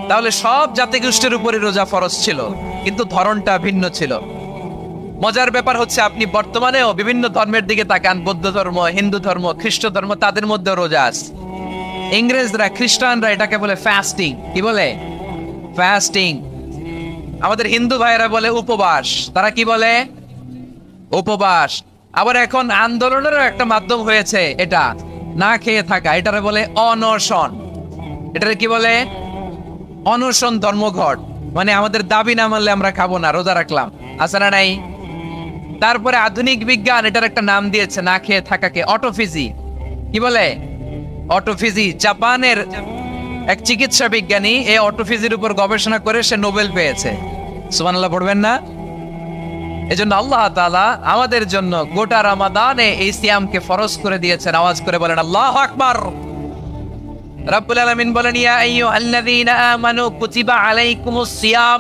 তাহলে সব জাতিগোষ্ঠীর উপরে রোজা ফরজ ছিল, কিন্তু ধরনটা ভিন্ন ছিল। মজার ব্যাপার হচ্ছে, আপনি বর্তমানেও বিভিন্ন ধর্মের দিকে তাকান, বৌদ্ধ ধর্ম, হিন্দু ধর্ম, খ্রিস্ট ধর্ম, তাদের মধ্যে রোজা আছে। ইংরেজরা, খ্রিস্টানরা এটাকে বলে ফাস্টিং। কি বলে? ফাস্টিং। আমাদের হিন্দু ভাইয়েরা বলে উপবাস। তারা কি বলে? উপবাস। আবার এখন আন্দোলনেরও একটা মাধ্যম হয়েছে এটা, না খেয়ে থাকা। এটারে বলে অনশন। এটারে কি বলে? অনশন ধর্মঘট। মানে আমাদের দাবি না মানলে আমরা খাবো না, রোজা রাখলাম। আছে না নাই? তারপরে আধুনিক বিজ্ঞান এটার একটা নাম দিয়েছে না খেয়ে থাকাকে, অটোফিজি। কি বলে? অটোফিজি। জাপানের এক চিকিৎসা বিজ্ঞানী এই অটোফিজির উপর গবেষণা করে সে নোবেল পেয়েছে। সুবহানাল্লাহ পড়বেন না? এজন্য আল্লাহ তাআলা আমাদের জন্য গোটা রমাদানে এই সিয়ামকে ফরজ করে দিয়েছেন। আওয়াজ করে বলেন আল্লাহু আকবার। রাব্বুল আলামিন বলেন, ইয়া আইয়ুহাল্লাযীনা আমানু কুতিবা আলাইকুমুস সিয়াম।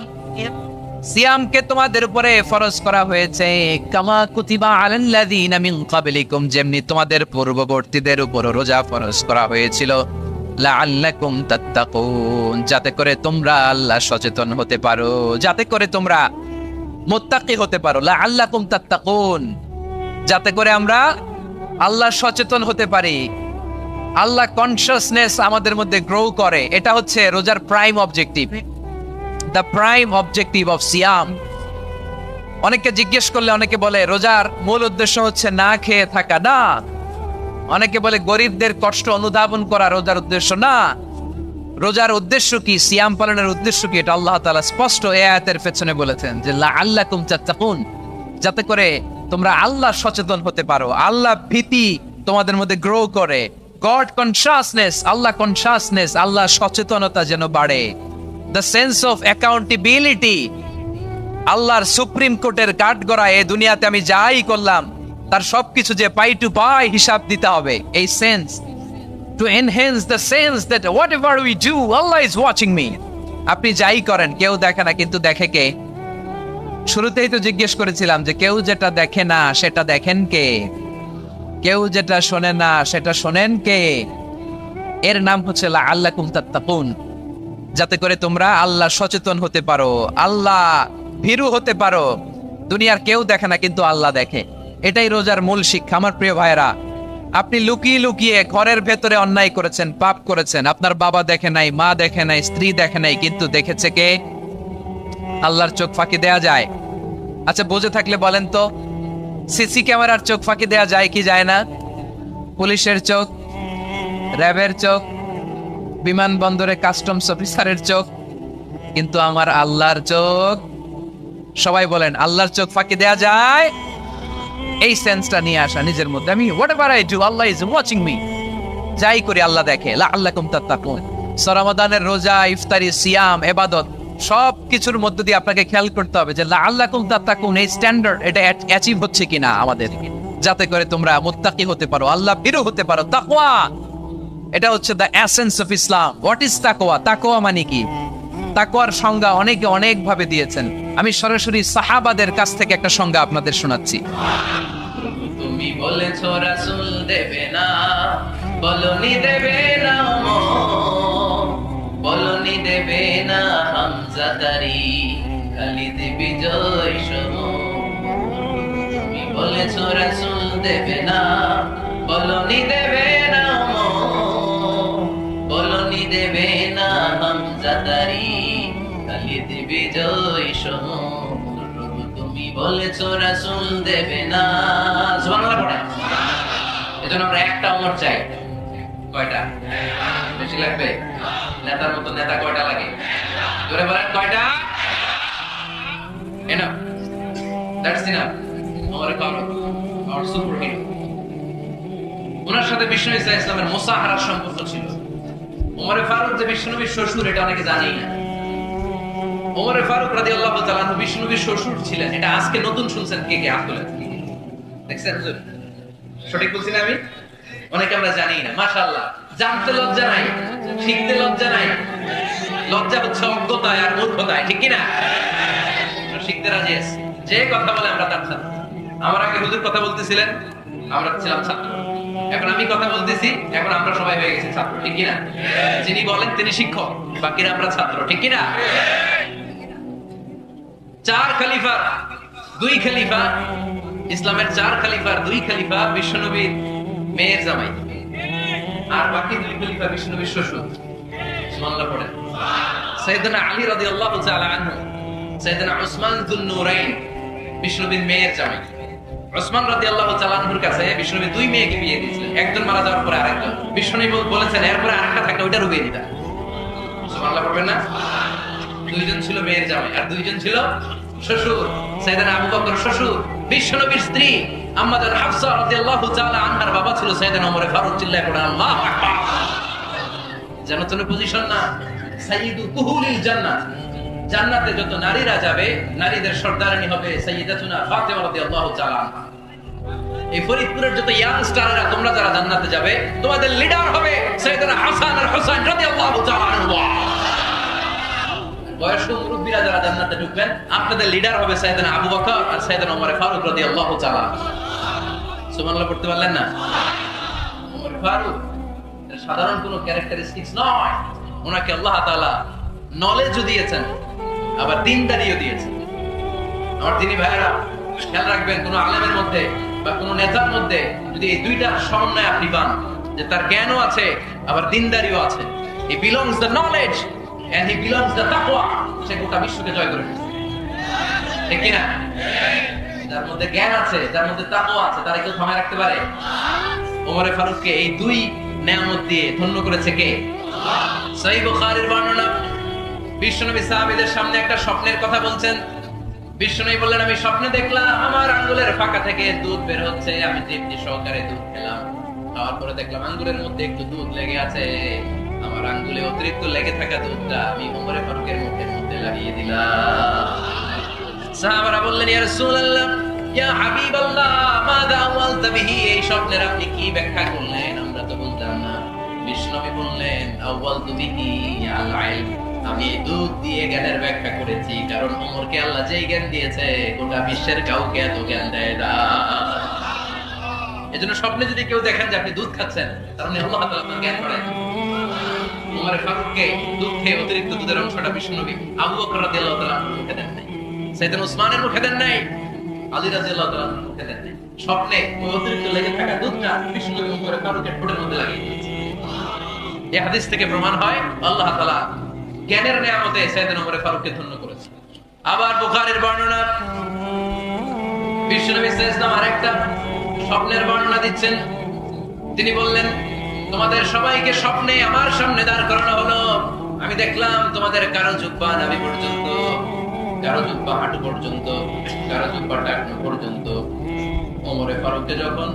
সিয়ামকে তোমাদের উপরে ফরজ করা হয়েছে কামা কুতিবা আলাল্লাযীনা মিন ক্বাবলিকুম, যেমনি তোমাদের পূর্ববর্তীদের উপর রোজা ফরজ করা হয়েছিল, লাআল্লাকুম তাত্তাকুন, যাতে করে তোমরা আল্লাহ সচেতন হতে পারো, যাতে করে তোমরা মুত্তাকি হতে পারো। লাআল্লাকুম তাত্তাকুন, যাতে করে আমরা আল্লাহ সচেতন হতে পারি, আল্লাহ কনসিয়াসনেস আমাদের মধ্যে গ্রো করে। এটা হচ্ছে রোজার prime objective, the prime objective of সিয়াম। অনেকে জিজ্ঞেস করলে অনেকে বলে রোজার মূল উদ্দেশ্য হচ্ছে না খেয়ে থাকা। না। অনেকে বলে গরিবদের কষ্ট অনুধাবন করা রোজার উদ্দেশ্য। না। রোজার উদ্দেশ্য কি? সিয়াম পালনের উদ্দেশ্য কি? এটা আল্লাহ তাআলা স্পষ্ট এই আয়াতের পেছনে বলেছেন যে লাআল্লাকুম তাত্তাকুন, যাতে করে তোমরা আল্লাহ সচেতন হতে পারো, আল্লাহ ভীতি তোমাদের মধ্যে গ্রো করে, গড কনসিয়াসনেস, আল্লাহ কনসিয়াসনেস, আল্লাহ সচেতনতা যেন বাড়ে, দ্য সেন্স অফ অ্যাকাউন্টেবিলিটি। আল্লাহর সুপ্রিম কোর্টের কাঠগড়া এই দুনিয়াতে আমি যাই করলাম তার সবকিছু যে পাই টু পাই হিসাব দিতে হবে, এই sense, to enhance the sense that whatever we do, Allah is watching me. আপনি যাই করেন কেউ দেখে না, কিন্তু দেখে কে? শুরুতেই তো জিজ্ঞেস করেছিলাম যে কেউ যেটা দেখে না সেটা দেখেন কে? কেউ যেটা শোনে না সেটা শোনেন কে? এর নাম হচ্ছে লাআল্লাকুম তাত্তাকুন, যাতে করে তোমরা আল্লাহ সচেতন হতে পারো, আল্লাহ ভীরু হতে পারো। দুনিয়ার কেউ দেখে না, কিন্তু আল্লাহ দেখে। এটাই রোজার মূল শিক্ষা। আমার প্রিয় ভাইরা, আপনি লুকিয়ে লুকিয়ে ঘরের ভেতরে অন্যায় করেছেন, পাপ করেছেন, আপনার বাবা দেখে নাই, মা দেখে নাই, স্ত্রী দেখে নাই, কিন্তু দেখেছে কে? আল্লাহর চোখ ফাঁকি দেয়া যায়? আচ্ছা, বুঝে থাকলে বলেন তো, সিসি ক্যামেরার চোখ ফাঁকি দেয়া যায় কি যায় না? পুলিশের চোখ, র্যাবের চোখ, বিমানবন্দরে কাস্টমস অফিসারের চোখ, কিন্তু আমার আল্লাহর চোখ? সবাই বলেন, আল্লাহর চোখ ফাঁকি দেয়া যায়? এই সেন্সটা নিয়ে আসা নিজের মধ্যে, আমি whatever I do Allah is watching me, যাই করি আল্লাহ দেখে। লাআল্লাকুম তাত্তাকুন। রমাদানের রোজা, ইফতারি, সিয়াম, ইবাদত সব কিছুর মধ্য দিয়ে আপনাকে খেয়াল করতে হবে যে লাআল্লাকুম তাত্তাকুন এই স্ট্যান্ডার্ড এটা অ্যাচিভ হচ্ছে কিনা আমাদের, যাতে করে তোমরা মুত্তাকি হতে পারো, আল্লাহ ভীরু হতে পারো। তাকওয়া, এটা হচ্ছে the essence of Islam. What is তাকওয়া? তাকওয়া মানে কি? তাকওয়ার সংজ্ঞা অনেকে অনেক ভাবে দিয়েছেন। আমি সরাসরি সাহাবাদের কাছ থেকে একটা সংজ্ঞা আপনাদের শোনাচ্ছি। তুমি বলেছো রাসূল দেবে না, বলনি দেবে না, বলনি দেবে না হামজা তারি, খালিদ বিজয় সম। তুমি বলেছো রাসূল দেবে না, বলনি দেবে না, বলনি দেবে না হামজা তারি, খালিদ বিজয় সম। তুমি বলেছো রাসূল দেবে না। সুবহানাল্লাহ পড়ে। এজন্য আমরা একটা ওমর চাই। কয়টা? বেশি লাগবে? নেতার মতো নেতা কয়টা লাগে? জোরে বলেন, কয়টা? Enough. That's enough. Omar Farooq, our superhero। ওনার সাথে বিষ্ণু ইসা ইসলামের মুসাহারার সম্পর্ক ছিল। ওমর ফারুক যে বিষ্ণুনবীর শ্বশুর, এটা অনেকে জানেই না। ওমর ফারুক রাদিয়াল্লাহু তাআলা আনহু বিষ্ণুনবীর শ্বশুর ছিলেন। এটা আজকে নতুন শুনছেন, কে কে হাত তোলেন? দেখছেন হুজুর? সঠিক বলছি না আমি? অনেকে আমরা জানি না। মাশাআল্লাহ, জানতে লজ্জা নাই, শিখতে লজ্জা নাই। লজ্জা হচ্ছে অজ্ঞতায় আর মূর্খতায়, ঠিক কি না? আমরা শিখতে রাজি আছি। যে কথা বলে আমরা তার ছাত্র। আমার আগে হুজুর কথা বলতেছিলেন, আমরা ছিলাম ছাত্র। এখন আমি কথা বলতেছি, এখন আমরা সবাই হয়ে গেছি ছাত্র, ঠিক কি না? যিনি বলেন তিনি শিক্ষক, বাকিরা আমরা ছাত্র, ঠিক কি না? চার খলিফার দুই খলিফা, ইসলামের চার খলিফার দুই খলিফা বিশ্বনবীর মেয়ের জামাই, আর বাকি দুই খলিফা বিশ্বনবীর শ্বশুর। সুবহানাল্লাহ পড়েন। সাইয়েদনা আলী রাদিয়াল্লাহু তাআলা আনহু, সাইয়েদনা উসমান যুন নূরাইন বিশ্বনবীর মেয়ের জামাই। উসমান রাদিয়াল্লাহু তাআলা আনহুর কাছে বিশ্বনবী দুই মেয়েকে বিয়ে দিয়েছিলেন। একজন মারা যাওয়ার পরে আরেকজন। বিশ্বনবী বলেছেন এরপরে আরেকটা থাকলে ওইটা রুবিয়ে দিতা। সুবহানাল্লাহ পড়বেন না? দুইজন ছিল মেয়ের জামাই আর দুইজন ছিল শ্বশুর। সাইয়েদনা আবু বকর শ্বশুর, বিশ্বনবীর স্ত্রী আম্মা জান হাফসা রাদিয়াল্লাহু তাআলা আনহার বাবা ছিল সাইয়েদনা ওমর ফারুক। চিল্লায় পড়েন আল্লাহু আকবার। যেন তেন পজিশন না, সাইয়্যিদু কুহুলিল জান্নাত। জান্নাতে যত নারীরা যাবে, নারীদের সর্দারানী হবে সাইয়্যিদাতুনা ফাতেমা রাদিয়াল্লাহু তাআলা আনহা। এই ফরিদপুরের যত ইয়াং স্টাররা তোমরা যারা জান্নাতে যাবে, তোমাদের লিডার হবে সাইয়েদনা হাসান আর হুসাইন রাদিয়াল্লাহু তাআলা আনহু। বয়স্ক মুরব্বীরা যারা জান্নাতে ঢুকবেন, আপনাদের লিডার হবে সাইয়েদনা আবু বকর আর সাইয়েদনা ওমর ফারুক রাদিয়াল্লাহু তাআলা। সুবহানাল্লাহ পড়তে পারলেন না? ওমর ফারুক সাধারণ কোনো ক্যারেক্টারিস্টিক্স নয়। ওনাকে আল্লাহ তাআলা নলেজও দিয়েছেন, আবার দ্বীনদারিও দিয়েছেন। আমার দিনী ভাইয়েরা, খেয়াল রাখবেন, কোন আলেমের মধ্যে বা কোন নেতার মধ্যে যদি এই দুইটা সমন্বয় আপনি পান, যে তার জ্ঞানও আছে আবার দ্বীনদারিও আছে, he belongs the knowledge and he belongs the তাকওয়া, সে গোটা বিশ্বকে জয় করে ফেলছে, ঠিক কি না? যার মধ্যে জ্ঞান আছে, যার মধ্যে তাকওয়া আছে, তারা কেউ থামায় রাখতে পারে? ওমর ফারুককে এই দুই নেয়ামত দিয়ে ধন্য করেছে কে? সহিহ বুখারীর বর্ণনা। বিশ্বনবী সাহাবীদের সামনে একটা স্বপ্নের কথা বলছেন। বিশ্বনবী বললেন, আমি স্বপ্নে দেখলাম আমার আঙ্গুলের ফাঁকা থেকে দুধ বের হচ্ছে, আমি তৃপ্তি সহকারে দুধ খেলাম। খাওয়ার পরে দেখলাম আঙ্গুলের মধ্যে একটু দুধ লেগে আছে। আমার আঙ্গুলে অতিরিক্ত লেগে থাকা দুধটা আমি ওমর ফারুকের মুখের মধ্যে লাগিয়ে দিলাম। সাহাবারা বললেন, ইয়া রাসূলুল্লাহ, ইয়া হাবিবাল্লাহ, মাযা আওয়ালতা বিহি, এই স্বপ্নের আপনি কি ব্যাখ্যা করলেন? আমরা তো বুঝলাম না। বিশ্বনবী বললেন, আওয়ালতু বিহি আল ইলম, আমি দুধ দিয়ে জ্ঞানের ব্যাখ্যা করেছি, কারণ ওমরকে আল্লাহ যেই জ্ঞান দিয়েছে গোটা বিশ্বের কাউকে এত জ্ঞান দেয় না। এজন্য স্বপ্নে যদি কেউ দেখেন যে আপনি দুধ খাচ্ছেন, তার মানে আল্লাহ তাআলা আপনার জ্ঞান বাড়ায়। ওমর ফারুককে দুধ খেয়ে অতিরিক্ত দুধের অংশটা বিষ্ণুনবী আবু বকর রাদিয়াল্লাহু তাআলা মুখে দেন নাই, সাইয়েদনা উসমানের মুখে দেন নাই, আলী রাদিয়াল্লাহু তাআলা মুখে দেন নাই। স্বপ্নে ওই অতিরিক্ত লেগে থাকা দুধটা বিষ্ণুনবী ওমর ফারুকের ঠোঁটের মধ্যে লাগিয়ে দিয়েছে। এই হাদিস থেকে প্রমাণ হয় আল্লাহ তাআলা জ্ঞানের নিয়ামতে সাইয়েদনা ওমর ফারুককে ধন্য করেছে। আবার বুখারীর বর্ণনা, বিশ্বনবী সাল্লাল্লাহু আলাইহি ওয়াসাল্লাম আরেকটা স্বপ্নের বর্ণনা দিচ্ছেন। তিনি বললেন, তোমাদের সবাইকে স্বপ্নে আমার সামনে দাঁড় করানো হলো। আমি দেখলাম তোমাদের কারো জুব্বা নাভি পর্যন্ত, কারো জুব্বা হাঁটু পর্যন্ত, কারো জুব্বা টাকনু পর্যন্ত। ওমর ফারুককে যখন